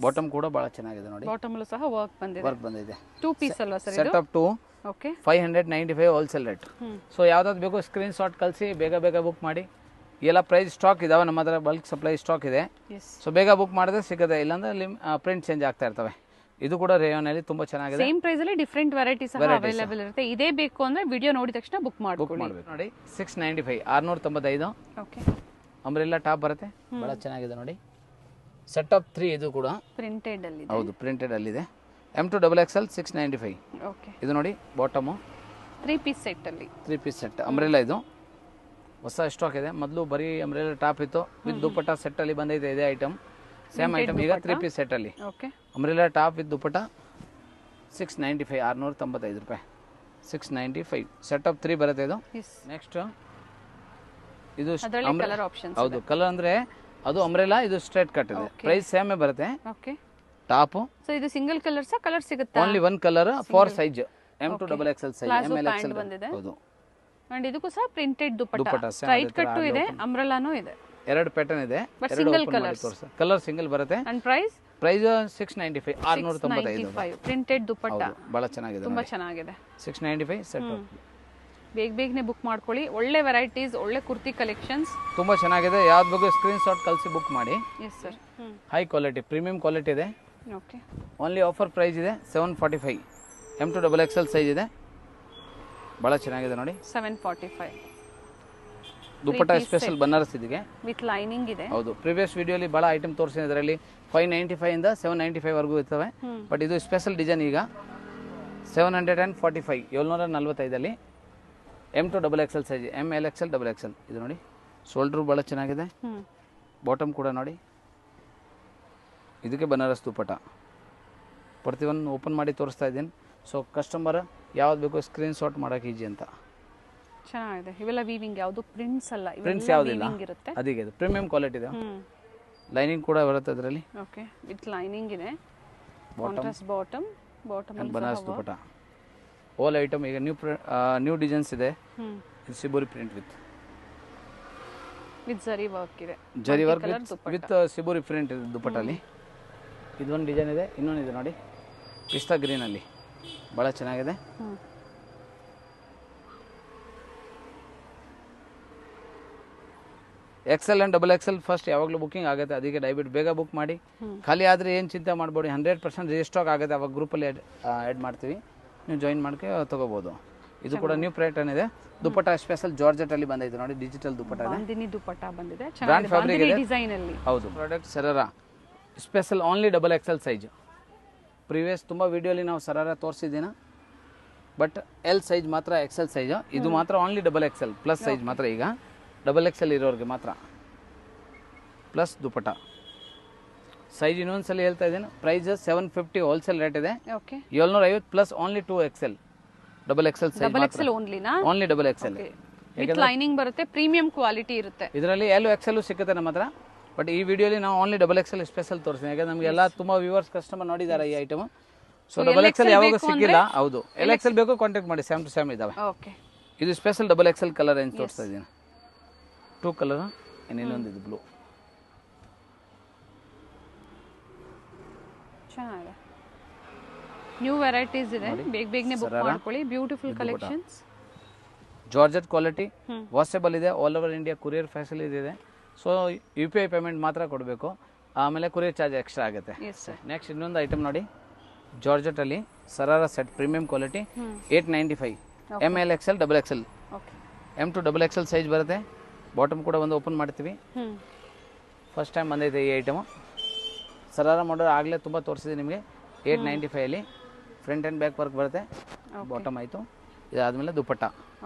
ಬಾಟಮ್ ಕೂಡ ಭಾಳ ಚೆನ್ನಾಗಿದೆ ನೋಡಿ, ಬಾಟಮ್ ಅಲ್ಲೂ ಸಹ ವರ್ಕ್ ಬಂದಿದೆ. ವರ್ಕ್ ಬಂದಿದೆ. 2 ಪೀಸ್ ಅಲ್ವಾ ಸರ್ ಸೆಟ್ ಇದು? Up to okay 595 wholesale rate. So ಯಾವ್ದಾದ್ರು ಬೇಕು ಸ್ಕ್ರೀನ್ ಶಾಟ್ ಕಳಿಸಿ, ಬೇಗ ಬೇಗ ಬುಕ್ ಮಾಡಿ. ಎಲ್ಲ ಪ್ರೈಸ್ ಸ್ಟಾಕ್ ಇದಾವೆ ನಮ್ಮ ಹತ್ರ, ಬಲ್ಕ್ ಸಪ್ಲೈ ಸ್ಟಾಕ್ ಇದೆ. ಎಸ್ ಸೊ ಬೇಗ ಬುಕ್ ಮಾಡಿದ್ರೆ ಸಿಗುತ್ತೆ, ಇಲ್ಲಾಂದ್ರೆ ಪ್ರಿಂಟ್ ಚೇಂಜ್ ಆಗ್ತಾ ಇರ್ತವೆ. ಇದು ಕೂಡ ರೇಯಾನ್ ಅಲ್ಲಿ ತುಂಬಾ ಚೆನ್ನಾಗಿದೆ. ಸೇಮ್ ಪ್ರೈಸ್ ಅಲ್ಲಿ ಡಿಫರೆಂಟ್ ವೆರೈಟಿ ಸಹ ಅವೈಲೇಬಲ್ ಇರುತ್ತೆ. ಇದೇ ಬೇಕು ಅಂದ್ರೆ ವಿಡಿಯೋ ನೋಡಿದ ತಕ್ಷಣ ಬುಕ್ ಮಾಡ್ಕೊಳ್ಳಿ. ನೋಡಿ 695 695 ಓಕೆ ಅಂಬ್ರೆಲ್ಲಾ ಟಾಪ್ ಬರುತ್ತೆ, ಬಹಳ ಚೆನ್ನಾಗಿದೆ ನೋಡಿ. ಸೆಟ್ ಆಫ್ 3 ಇದು ಕೂಡ ಪ್ರಿಂಟೆಡ್ ಅಲ್ಲಿ ಇದೆ. ಹೌದು ಪ್ರಿಂಟೆಡ್ ಅಲ್ಲಿ ಇದೆ. M2XXL 695. ಓಕೆ ಇದು ನೋಡಿ ಬಾಟಮ್ 3 ಪೀಸ್ ಸೆಟ್ ಅಲ್ಲಿ 3 ಪೀಸ್ ಸೆಟ್ ಅಂಬ್ರೆಲ್ಲಾ. ಇದು ಹೊಸ ಸ್ಟಾಕ್ ಇದೆ, ಮೊದಲು ಬರೀ ಅಂಬ್ರೆಲ್ಲಾ ಟಾಪ್ ಇತ್ತು, ವಿತ್ ದುಪಟ್ಟ ಸೆಟ್ ಅಲ್ಲಿ ಬಂದೈತೆ ಇದೇ ಐಟಮ್, ಸೇಮ್ ಐಟಮ್ ಈಗ 3 ಪೀಸ್ ಸೆಟ್ ಅಲ್ಲಿ. Okay umbrella top with dupatta 695 695 ರೂಪಾಯಿ 695. ಸೆಟ್ ಆಫ್ 3 ಬರುತ್ತೆ ಇದು. ಎಸ್ ನೆಕ್ಸ್ಟ್ ಇದು ಅದರಲ್ಲಿ ಕಲರ್ ಆಪ್ಷನ್ಸ್. ಹೌದು ಕಲರ್ ಅಂದ್ರೆ ಅದು ಅಂಬ್ರೆಲ್ಲಾ, ಇದು ಸ್ಟ್ರೈಟ್ ಕಟ್ ಇದೆ. ಪ್ರೈಸ್ ಸೇಮ್ ಬರುತ್ತೆ. ಓಕೆ ಟಾಪ್ ಸೊ ಇದು ಸಿಂಗಲ್ ಕಲರ್ ಸಹ ಕಲರ್ ಸಿಗುತ್ತೆ. Only one colour 4 size, M2XXL size, MLXL ಬಂದಿದೆ. ಹೌದು. ಅಂಡ್ ಇದಕ್ಕೂ ಸಹ printed dupatta, dupatta straight cut ಇದೆ, ಅಂಬ್ರೆಲಾನು ಇದೆ. ಎರಡು ಪ್ಯಾಟರ್ನ್ ಇದೆ, But ಎರಡು single ಓಪನ್ ಮಾಡಿ ತೋರಿಸಿ. ಕಲರ್ ಸಿಂಗಲ್ ಬರುತ್ತೆ. And price price 695 695. Printed dupatta ಬಹಳ ಚೆನ್ನಾಗಿದೆ, ತುಂಬಾ ಚೆನ್ನಾಗಿದೆ. 695 ಸೆಟ್. ಬೇಗನೆ ಬುಕ್ ಮಾಡ್ಕೊಳ್ಳಿ. ಒಳ್ಳೆ ವೆರೈಟೀಸ್, ಒಳ್ಳೆ ಕುರ್ತಿ ಕಲೆಕ್ಷನ್ಸ್ ತುಂಬಾ ಚೆನ್ನಾಗಿದೆ. ಯಾವ್ದು ಬೇಕು ಸ್ಕ್ರೀನ್ ಶಾಟ್ ಕಳಿಸಿ ಬುಕ್ ಮಾಡಿ. Yes sir. High quality premium quality ಇದೆ. ಓಕೆ ಓನ್ಲಿ ಆಫರ್ ಪ್ರೈಸ್ ಇದೆ 745. M2XXL ಸೈಜ್ ಇದೆ, ಬಹಳ ಚೆನ್ನಾಗಿದೆ ನೋಡಿ. 745 ದುಪಟ್ಟ ಸ್ಪೆಷಲ್ ಬನಾರಸ್ ಇದಕ್ಕೆ ವಿತ್ ಲೈನಿಂಗ್ ಇದೆ. ಹೌದು, ಪ್ರಿವಿಯಸ್ ವಿಡಿಯೋಲಿ ಬಹಳ ಐಟಮ್ ತೋರಿಸಿದೆ, ಇದರಲ್ಲಿ 595 ಇಂದ 795 ವರೆಗೂ ಇರ್ತವೆ. ಬಟ್ ಇದು ಸ್ಪೆಷಲ್ ಡಿಸೈನ್ ಈಗ 745 745 ಅಲ್ಲಿ M2XXL ಸೈಜ್, MLXL XXL. ಇದು ನೋಡಿ ಶೋಲ್ಡರ್ ಬಹಳ ಚೆನ್ನಾಗಿದೆ, ಬಾಟಮ್ ಕೂಡ ನೋಡಿ. ಇದಕ್ಕೆ ಬನಾರಸ್ ದುಪಟ್ಟ ಪ್ರತಿಯೊಂದು ಓಪನ್ ಮಾಡಿ ತೋರಿಸ್ತಾ ಇದ್ದೀನಿ. ಸೊ ಕಸ್ಟಮರ್ ಯಾವ್ದು ಬೇಕು ಸ್ಕ್ರೀನ್ ಶಾಟ್ ಮಾಡೋಕೆ ಈಜಿ ಅಂತ. ಚೆನ್ನಾಗಿದೆ. ಇವೆಲ್ಲ ವೀವಿಂಗ್, ಯಾವುದು ಪ್ರಿಂಟ್ಸ್ ಅಲ್ಲ, ಪ್ರಿಂಟ್ಸ್ ಯಾವುದಿಲ್ಲ, ವೀವಿಂಗ್ ಇರುತ್ತೆ. ಅದಕ್ಕೆ ಇದು ಪ್ರೀಮಿಯಂ ಕ್ವಾಲಿಟಿ ಇದೆ. ಲೈನಿಂಗ್ ಕೂಡ ಬರುತ್ತೆ ಅದರಲ್ಲಿ. ಓಕೆ ವಿತ್ ಲೈನಿಂಗ್ ಇದೆ. ಕಾಂಟ್ರಾಸ್ಟ್ ಬಾಟಮ್ ಅಲ್ಲಿ ಬನಾರಸ್ ದುಪಟ್ಟ. ಆಲ್ ಐಟಮ್ ಈಗ ನ್ಯೂ ಡಿಸೈನ್ಸ್ ಇದೆ. ಇದು ಸಿಬೋರಿ ಪ್ರಿಂಟ್ ವಿತ್ ಜರಿ ವರ್ಕ್ ಇದೆ. ಜರಿ ವರ್ಕ್ ವಿತ್ ಸಿಬೋರಿ ಪ್ರಿಂಟ್ ಇದೆ ದುಪಟ್ಟಲ್ಲಿ. ಇದೊಂದು ಡಿಸೈನ್ ಇದೆ, ಇನ್ನೊಂದು ಇದೆ ನೋಡಿ ಪಿಸ್ತಾ ಗ್ರೀನ್ ಅಲ್ಲಿ, ಬಹಳ ಚೆನ್ನಾಗಿದೆ. XL and XXL ಫಸ್ಟ್ ಯಾವಾಗಲೂ ಬುಕಿಂಗ್ ಆಗುತ್ತೆ, ಅದಕ್ಕೆ ದಯವಿಟ್ಟು ಬೇಗ ಬುಕ್ ಮಾಡಿ. ಖಾಲಿ ಆದರೆ ಏನು ಚಿಂತೆ ಮಾಡಬೇಡಿ, 100% ರಿಸ್ಟಾಕ್ ಆಗುತ್ತೆ. ಅವಾಗ ಗ್ರೂಪಲ್ಲಿ ಆ್ಯಡ್ ಮಾಡ್ತೀವಿ, ನೀವು ಜಾಯಿನ್ ಮಾಡ್ಕೆ ತೊಗೋಬೋದು. ಇದು ಕೂಡ ನ್ಯೂ ಪ್ಯಾಟರ್ನ್ ಇದೆ. ದುಪಟ್ಟ ಸ್ಪೆಷಲ್ ಜಾರ್ಜೆಟ್ ಅಲ್ಲಿ ಬಂದೈತೆ ನೋಡಿ, ಡಿಜಿಟಲ್ ದುಪಟ್ಟ ಇದೆ. ಬಾಂದಿನಿ ದುಪಟ್ಟ ಬಂದಿದೆ, ಬ್ರಾಂಡ್ ಫ್ಯಾಬ್ರಿಕ್ ಇದೆ ಡಿಸೈನ್ ಅಲ್ಲಿ. ಹೌದು, product sharara special only XXL size. Previous ತುಂಬ ವಿಡಿಯೋಲಿ ನಾವು ಸರಾರಾ ತೋರಿಸಿದ್ದೀನ, ಬಟ್ L ಸೈಜ್ ಮಾತ್ರ XL ಸೈಜ್. ಇದು ಮಾತ್ರ ಓನ್ಲಿ XXL ಪ್ಲಸ್ ಸೈಜ್ ಮಾತ್ರ. ಈಗ XXL ಇರೋರಿಗೆ ಮಾತ್ರ ಪ್ಲಸ್ ದುಪಟ್ಟ ಸೈಜ್. ಇನ್ನೊಂದ್ಸಲ ಹೇಳ್ತಾ ಇದ್ದೀನಿ, ಪ್ರೈಸ್ 750 ಹೋಲ್ಸೇಲ್ ರೇಟ್ ಇದೆ. Okay 750 plus only 2XL XXL size XXL ಓನ್ಲಿನಾ? ಓನ್ಲಿ XXL ವಿತ್ ಲೈನಿಂಗ್ ಬರುತ್ತೆ, ಪ್ರೀಮಿಯಂ ಕ್ವಾಲಿಟಿ ಇರುತ್ತೆ. ಇದರಲ್ಲಿ L XL ಸಿಗುತ್ತೆ ನಮ್ಮ ಹತ್ರ. ಬಟ್ ಈ ವಿಡಿಯೋಲಿ ನಾವು ಓನ್ಲಿ XXL ಸ್ಪೆಷಲ್ ತೋರಿಸ್ತೀನಿ, ಯಾಕಂದ್ರೆ ನಮಗೆಲ್ಲ ತುಂಬ ವ್ಯೂವರ್ಸ್ ಕಸ್ಟಮರ್ ನೋಡಿದ್ದಾರೆ ಈ ಐಟಮ್. ಸೊ XXL ಯಾವಾಗ ಸಿಕ್ಕಿಲ್ಲ. ಹೌದು, LXL ಬೇಕು ಕಾಂಟ್ಯಾಕ್ಟ್ ಮಾಡಿ, ಸೇಮ್ ಟು ಸೇಮ್ ಇದಾವೆ. ಓಕೆ ಇದು ಸ್ಪೆಷಲ್ XXL ಕಲರ್ ಏನು ತೋರಿಸ್ತಾ ಇದ್ದೀನಿ. 2 ಕಲರ್, ಇನ್ನೊಂದು ಇದು ಬ್ಲೂ. ಚೆನ್ನಾಗಿದೆ, ನ್ಯೂ ವೆರೈಟೀಸ್ ಇದೆ. ಬೇಗನೆ ಬುಕ್ ಮಾಡ್ಕೊಳ್ಳಿ. Beautiful collections, georgette quality, washable ಇದೆ, all over India courier facility ಇದೆ. ಸೊ UPI ಪೇಮೆಂಟ್ ಮಾತ್ರ ಕೊಡಬೇಕು, ಆಮೇಲೆ ಕೊರಿಯರ್ ಚಾರ್ಜ್ ಎಕ್ಸ್ಟ್ರಾ ಆಗುತ್ತೆ. ನೆಕ್ಸ್ಟ್ ಇನ್ನೊಂದು ಐಟಮ್ ನೋಡಿ, ಜಾರ್ಜೆಟ್ ಅಲ್ಲಿ sharara set premium quality 895. MLXL XXL. M2XXL size ಬರುತ್ತೆ. ಬಾಟಮ್ ಕೂಡ ಒಂದು ಓಪನ್ ಮಾಡ್ತೀವಿ. ಫಸ್ಟ್ ಟೈಮ್ ಬಂದೈತೆ ಈ ಐಟಮು. ಸರಾರಾ ಮಾಡೋದು ಆಗಲೇ ತುಂಬ ತೋರಿಸಿದೆ ನಿಮಗೆ. 895 ಅಲ್ಲಿ ಫ್ರಂಟ್ ಆ್ಯಂಡ್ ಬ್ಯಾಕ್ ವರ್ಕ್ ಬರುತ್ತೆ. ಬಾಟಮ್ ಆಯಿತು. ಇದಾದಮೇಲೆ dupatta.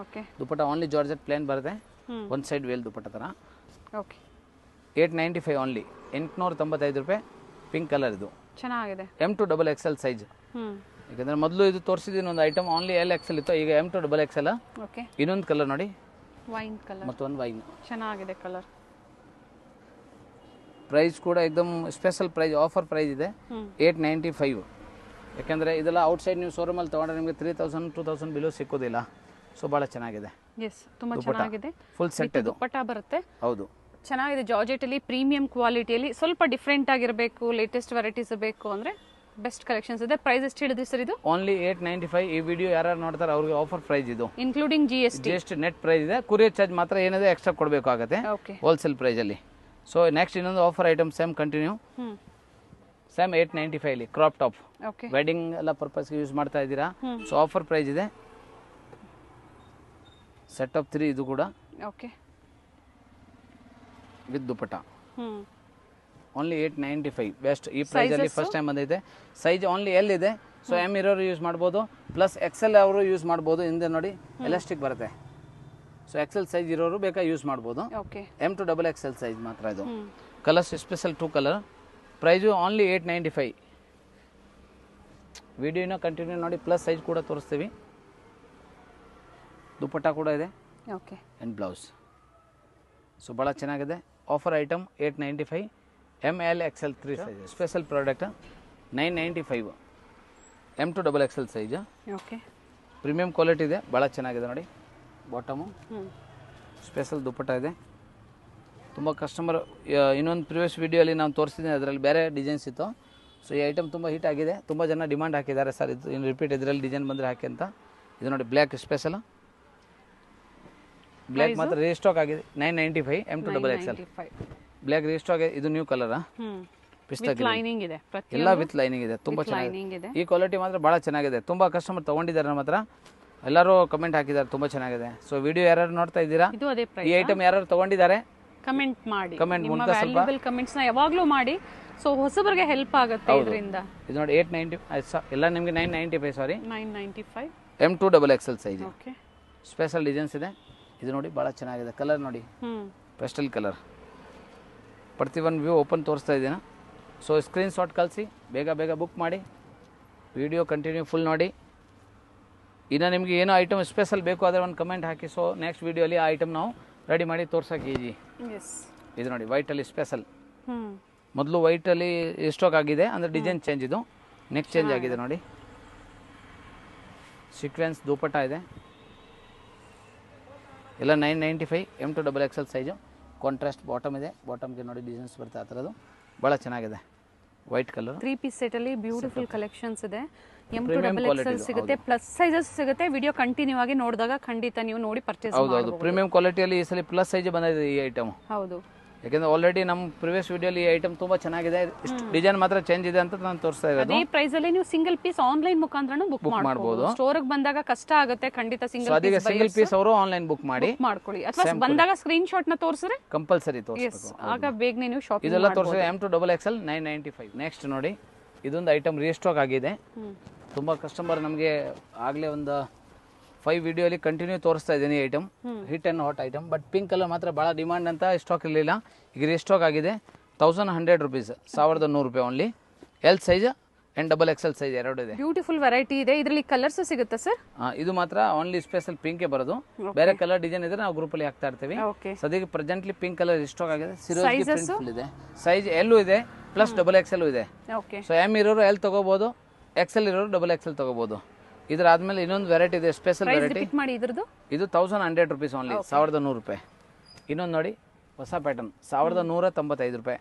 Dupatta only georgette plain ಬರುತ್ತೆ, ಒಂದು ಸೈಡ್ ವೇಲ್ ದುಪಟ್ಟ ಥರ. 895 ಓನ್ಲಿ, 895 ರೂಪಾಯಿ. ಪಿಂಕ್ ಕಲರ್ ಇದು ಚೆನ್ನಾಗಿದೆ. M2XXL size. ಯಾಕಂದರೆ ಮೊದಲು ಇದು ತೋರಿಸಿದ್ದೀನಿ ಒಂದು ಐಟಮ್ ಓನ್ಲಿ LXL ಇತ್ತು, ಈಗ M2XXL. ಇನ್ನೊಂದು ಕಲರ್ ನೋಡಿ, ವೈನ್ ಕಲರ್, ಮತ್ತೊಂದು ವೈನ್. ಚೆನ್ನಾಗಿದೆ ಕಲರ್. ಪ್ರೈಸ್ ಕೂಡ ಎಕ್ದಮ್ ಸ್ಪೆಷಲ್ ಪ್ರೈಸ್, ಆಫರ್ ಪ್ರೈಸ್ ಇದೆ 895. ಯಾಕೆಂದರೆ ಇದೆಲ್ಲ ಔಟ್ಸೈಡ್ ನೀವು ಶೋರೂಮಲ್ಲಿ ತೊಗೊಂಡ್ರೆ ನಿಮಗೆ 3000 2000 ಬಿಲೋ ಸಿಕ್ಕೋದಿಲ್ಲ. ಸೊ ಭಾಳ ಚೆನ್ನಾಗಿದೆ. ಎಸ್ ತುಂಬಾ ಚೆನ್ನಾಗಿದೆ. ಫುಲ್ ಸೆಟ್ ಇದು ದುಪ್ಪಟ್ಟ ಬರುತ್ತೆ. ಹೌದು ಚೆನ್ನಾಗಿದೆ. ಜಾರ್ಜೆಟ್ ಅಲ್ಲಿ ಪ್ರೀಮಿಯಂ ಕ್ವಾಲಿಟಿಯಲ್ಲಿ ಸ್ವಲ್ಪ ಡಿಫ್ರೆಂಟ್ ಆಗಿರಬೇಕು, ಲೇಟೆಸ್ಟ್ ವೆರೈಟೀಸ್ ಬೇಕು ಅಂದ್ರೆ ಬೆಸ್ಟ್ ಕಲೆಕ್ಷನ್ಸ್ ಇದೆ. ಪ್ರೈಸ್ ಎಷ್ಟು ಹೇಳಿದ್ರಿ ಸರ್ ಇದು? ಓನ್ಲಿ 895. ಈ ವಿಡಿಯೋ ಯಾರು ನೋಡ್ತಾರೆ ಅವ್ರಿಗೆ ಆಫರ್ ಪ್ರೈಸ್ ಇದು, ಇನ್ಕ್ಲೂಡಿಂಗ್ GST ನೆಟ್ ಪ್ರೈಸ್ ಇದೆ. ಕುರಿಯರ್ ಚಾರ್ಜ್ ಮಾತ್ರ ಏನಿದೆ ಎಕ್ಸ್ಟ್ರಾ ಕೊಡಬೇಕಾಗುತ್ತೆ ಓಕೆ. ಹೋಲ್ಸೇಲ್ ಪ್ರೈಸ್ ಅಲ್ಲಿ. ಸೊ ನೆಕ್ಸ್ಟ್ ಇನ್ನೊಂದು offer item same continue, same 895 ಅಲ್ಲಿ ಕ್ರಾಪ್ ಟಾಪ್. ಓಕೆ. ವೆಡ್ಡಿಂಗ್ ಎಲ್ಲ ಪರ್ಪಸ್ಗೆ ಯೂಸ್ ಮಾಡ್ತಾ ಇದ್ದೀರಾ, ಸೊ ಆಫರ್ ಪ್ರೈಸ್ ಇದೆ. ಸೆಟ್ ಆಫ್ 3 ಇದು ಕೂಡ okay with dupatta. Only 895 best. ಈ ಪ್ರೈಸ್ ಅಲ್ಲಿ ಫಸ್ಟ್ ಟೈಮ್ ಬಂದೈತೆ. ಸೈಜ್ ಓನ್ಲಿ ಎಲ್ ಇದೆ, ಸೊ ಎಮ್ ಇರೋರು ಯೂಸ್ ಮಾಡ್ಬೋದು, ಪ್ಲಸ್ ಎಕ್ಸೆಲ್ ಅವರು ಯೂಸ್ ಮಾಡ್ಬೋದು. ಹಿಂದೆ ನೋಡಿ ಎಲಾಸ್ಟಿಕ್ ಬರುತ್ತೆ, ಸೊ ಎಕ್ಸೆಲ್ ಸೈಜ್ ಇರೋರು ಬೇಕಾ ಯೂಸ್ ಮಾಡ್ಬೋದು. Okay. M to XXL size ಮಾತ್ರ ಇದು. Colours special 2 colour. Price only 895. ವಿಡಿಯೋನ ಕಂಟಿನ್ಯೂ ನೋಡಿ, ಪ್ಲಸ್ ಸೈಜ್ ಕೂಡ ತೋರಿಸ್ತೀವಿ. ದುಪಟ್ಟ ಕೂಡ ಇದೆ ಓಕೆ ಆ್ಯಂಡ್ ಬ್ಲೌಸ್. ಸೊ ಭಾಳ ಚೆನ್ನಾಗಿದೆ. Offer item 895. ML XL 3 size. Special product 995. M to XXL size. Okay. Premium quality ಇದೆ, ಭಾಳ ಚೆನ್ನಾಗಿದೆ ನೋಡಿ. ಬಾಟಮು ಸ್ಪೆಷಲ್ ದುಪಟ್ಟ ಇದೆ. ತುಂಬ ಕಸ್ಟಮರ್ ಇನ್ನೊಂದು ಪ್ರಿವಿಯಸ್ ವಿಡಿಯೋಲಿ ನಾನು ತೋರಿಸಿದ್ದೀನಿ, ಅದರಲ್ಲಿ ಬೇರೆ ಡಿಸೈನ್ಸ್ ಇತ್ತು. ಸೊ ಈ ಐಟಮ್ ತುಂಬ ಹಿಟ್ ಆಗಿದೆ, ತುಂಬ ಜನ ಡಿಮಾಂಡ್ ಹಾಕಿದ್ದಾರೆ ಸರ್ ಇದು ಇನ್ನು ರಿಪೀಟ್ ಇದರಲ್ಲಿ ಡಿಸೈನ್ ಬಂದರೆ ಹಾಕಿ ಅಂತ. ಇದು ನೋಡಿ ಬ್ಲ್ಯಾಕ್ ಸ್ಪೆಷಲ್, ಬ್ಲ್ಯಾಕ್ ಮಾತ್ರ ರೀಸ್ಟಾಕ್ ಆಗಿದೆ 995. M to XXL black restock ಆಗಿದೆ. ಇದು ನ್ಯೂ ಕಲರ್ ಪಿಸ್ತಾ ಲೈನಿಂಗ್ ಇದೆ, ಎಲ್ಲ ವಿತ್ ಲೈನಿಂಗ್ ಇದೆ, ತುಂಬ ಚೆನ್ನಾಗಿದೆ. ಈ ಕ್ವಾಲಿಟಿ ಮಾತ್ರ ಭಾಳ ಚೆನ್ನಾಗಿದೆ. ತುಂಬ ಕಸ್ಟಮರ್ ತೊಗೊಂಡಿದ್ದಾರೆ ನಮ್ಮ ಹತ್ರ, ಎಲ್ಲರೂ ಕಮೆಂಟ್ ಹಾಕಿದ್ದಾರೆ ತುಂಬ ಚೆನ್ನಾಗಿದೆ. ಸೊ ವಿಡಿಯೋ ಯಾರು ನೋಡ್ತಾ ಇದ್ದೀರಾ, ಇದು ಅದೇ ಪ್ರೈಸ್. ಈ ಐಟಮ್ ಯಾರು ತೊಗೊಂಡಿದ್ದಾರೆ ಕಮೆಂಟ್ ಮಾಡಿ, ಕಮೆಂಟ್ ನಿಮ್ಮ ಮೂಲಕ ಸ್ವಲ್ಪ ವ್ಯಾಲ್ಯೂಬಲ್ ಕಮೆಂಟ್ಸ್ ನ ಯಾವಾಗಲೂ ಮಾಡಿ. ಸೊ ಹೊಸಬರಿಗೆ ಹೆಲ್ಪ್ ಆಗುತ್ತೆ ಇದರಿಂದ. ಇದು ನೋಡಿ 895 ಎಲ್ಲ ನಿಮಗೆ 995 ಸಾರಿ 995. M to XXL size. Okay. Special designs ಇದೆ. ಇದು ನೋಡಿ ಭಾಳ ಚೆನ್ನಾಗಿದೆ. ಕಲರ್ ನೋಡಿ ಪೆಸ್ಟಲ್ ಕಲರ್. ಪ್ರತಿಯೊಂದು ವ್ಯೂ ಓಪನ್ ತೋರಿಸ್ತಾ ಇದ್ದೀನ. ಸೊ ಸ್ಕ್ರೀನ್ ಶಾಟ್ ಕಳಿಸಿ, ಬೇಗ ಬೇಗ ಬುಕ್ ಮಾಡಿ. ವಿಡಿಯೋ ಕಂಟಿನ್ಯೂ ಫುಲ್ ನೋಡಿ. ಇನ್ನು ನಿಮಗೆ ಏನೋ ಐಟಮ್ ಸ್ಪೆಷಲ್ ಬೇಕು ಆದರೆ ಒಂದು ಕಮೆಂಟ್ ಹಾಕಿ. ಸೊ ನೆಕ್ಸ್ಟ್ ವಿಡಿಯೋಲಿ ಆ ಐಟಮ್ ನಾವು ರೆಡಿ ಮಾಡಿ ತೋರ್ಸೋಕೆ ಈಜಿ. ಇದು ನೋಡಿ ವೈಟಲ್ಲಿ ಸ್ಪೆಷಲ್. ಮೊದಲು ವೈಟಲ್ಲಿ ಸ್ಟಾಕ್ ಆಗಿದೆ, ಅಂದರೆ ಡಿಸೈನ್ ಚೇಂಜ್, ಇದು ನೆಕ್ಸ್ಟ್ ಚೇಂಜ್ ಆಗಿದೆ ನೋಡಿ. ಸೀಕ್ವೆನ್ಸ್ ದುಪಟ್ಟ ಇದೆ, ಎಲ್ಲ 995. M to XXL size. Contrast bottom ಇದೆ, ಬಾಟಮ್ಗೆ ನೋಡಿ ಡಿಸೈನ್ಸ್ ಬರುತ್ತೆ ಆ ಥರದ್ದು, ಭಾಳ ಚೆನ್ನಾಗಿದೆ. ವೈಟ್ ಕಲರ್ 3 ಪೀಸ್ ಸೆಟ್ ಅಲ್ಲಿ ಬ್ಯೂಟಿಫುಲ್ ಕಲೆಕ್ಷನ್ಸ್ ಇದೆ. M to XXL ಸಿಗುತ್ತೆ, ಪ್ಲಸ್ ಸೈಜಸ್ ಸಿಗುತ್ತೆ. ವಿಡಿಯೋ ಕಂಟಿನ್ಯೂ ಆಗಿ ನೋಡಿದಾಗ ಖಂಡಿತ ನೀವು ನೋಡಿ ಪರ್ಚೇಸ್ ಮಾಡಬಹುದು. ಹೌದು, ಪ್ರೀಮಿಯಂ ಕ್ವಾಲಿಟಿಯಲ್ಲಿ ಈ ಸಲ ಪ್ಲಸ್ ಸೈಜ್ ಬಂದಿದೆ ಈ ಐಟಮ್. ಹೌದು, ಯಾಕೆಂದ್ರೆ ಆಲ್ರೆಡಿ ನಮ್ಮ ಪ್ರಿವಿಯಸ್ ವಿಡಿಯೋಲಿ ಈ ಐಟಮ್ ತುಂಬಾ ಚೆನ್ನಾಗಿದೆ. ಇಷ್ಟು ಡಿಸೈನ್ ಮಾತ್ರ ಚೇಂಜ್ ಇದೆ ಅಂತ ನಾನು ತೋರಿಸ್ತಾ ಇರೋದು. ಅದೇ ಪ್ರೈಸ್ ಅಲ್ಲಿ ನೀವು ಸಿಂಗಲ್ ಪೀಸ್ ಆನ್ಲೈನ್ ಮುಖಾಂತರನೂ ಬುಕ್ ಮಾಡಬಹುದು. ಸ್ಟೋರ್ ಗೆ ಬಂದಾಗ ಕಷ್ಟ ಆಗುತ್ತೆ ಖಂಡಿತ. ಸಿಂಗಲ್ ಪೀಸ್ ಅವರು ಆನ್ಲೈನ್ ಬುಕ್ ಮಾಡಿ ಮಾಡ್ಕೊಳ್ಳಿ, ಅಥವಾ ಬಂದಾಗ ಸ್ಕ್ರೀನ್ ಶಾಟ್ ನ ತೋರಿಸಿದ್ರೆ ಕಂಪಲ್ಸರಿ ತೋರಿಸಬೇಕು. ಆಗ ಬೇಗನೆ ನೀವು ಶಾಪಿಂಗ್ ಇದೆಲ್ಲ ತೋರಿಸಿದ್ರೆ M to XXL 995. ನೆಕ್ಸ್ಟ್ ನೋಡಿ, ಇದೊಂದು ಐಟಮ್ ರೀಸ್ಟಾಕ್ ಆಗಿದೆ. ತುಂಬಾ ಕಸ್ಟಮರ್ ನಮಗೆ ಆಗಲೇ ಒಂದು 5 ವಿಡಿಯೋಲಿ ಕಂಟಿನ್ಯೂ ತೋರಿಸ್ತಾ ಇದ್ದೀನಿ ಈ item. Hit and hot item, but pink colour ಮಾತ್ರ ಭಾಳ ಡಿಮಾಂಡ್ ಅಂತ ಸ್ಟಾಕ್ ಇರಲಿಲ್ಲ. ಈಗ ರೀಸ್ಟಾಕ್ ಆಗಿದೆ. 1100 rupees, 1100 ರೂಪಾಯಿ only. L size and XXL size ಎರಡು ಇದೆ. ಬ್ಯೂಟಿಫುಲ್ ವೆರೈಟಿ ಇದೆ. ಇದರಲ್ಲಿ ಕಲರ್ಸ್ ಸಿಗುತ್ತೆ ಸರ್? ಇದು ಮಾತ್ರ ಓನ್ಲಿ ಸ್ಪೆಷಲ್ ಪಿಂಕ್ ಬರೋದು. ಬೇರೆ ಕಲರ್ ಡಿಸೈನ್ ಇದ್ರೆ ನಾವು ಗ್ರೂಪ್ ಅಲ್ಲಿ ಹಾಕ್ತಾ ಇರ್ತೀವಿ. ಸದ್ಯಕ್ಕೆ ಪ್ರೆಸೆಂಟ್ಲಿ ಪಿಂಕ್ ಕಲರ್ ರೀಸ್ಟಾಕ್ ಆಗಿದೆ. ಸಿರೋಜಿ ಇದೆ. ಸೈಜ್ L ಇದೆ, ಪ್ಲಸ್ XXL ಇದೆ. ಸೊ M ಇರೋರು L ತಗೋಬಹುದು, XL ಇರೋರು XXL ತಗೋಬಹುದು. ಇದ್ರಾದ್ಮೇಲೆ ಇನ್ನೊಂದು ವೆರೈಟಿ ಇದೆ, ಸ್ಪೆಷಲ್ ವೆರೈಟಿ. ಇದು 1100 rupees ಓನ್ಲಿ, 1100 ರೂಪಾಯಿ. ಇನ್ನೊಂದು ನೋಡಿ ಹೊಸ ಪ್ಯಾಟರ್ನ್, 1195 ರೂಪಾಯಿ.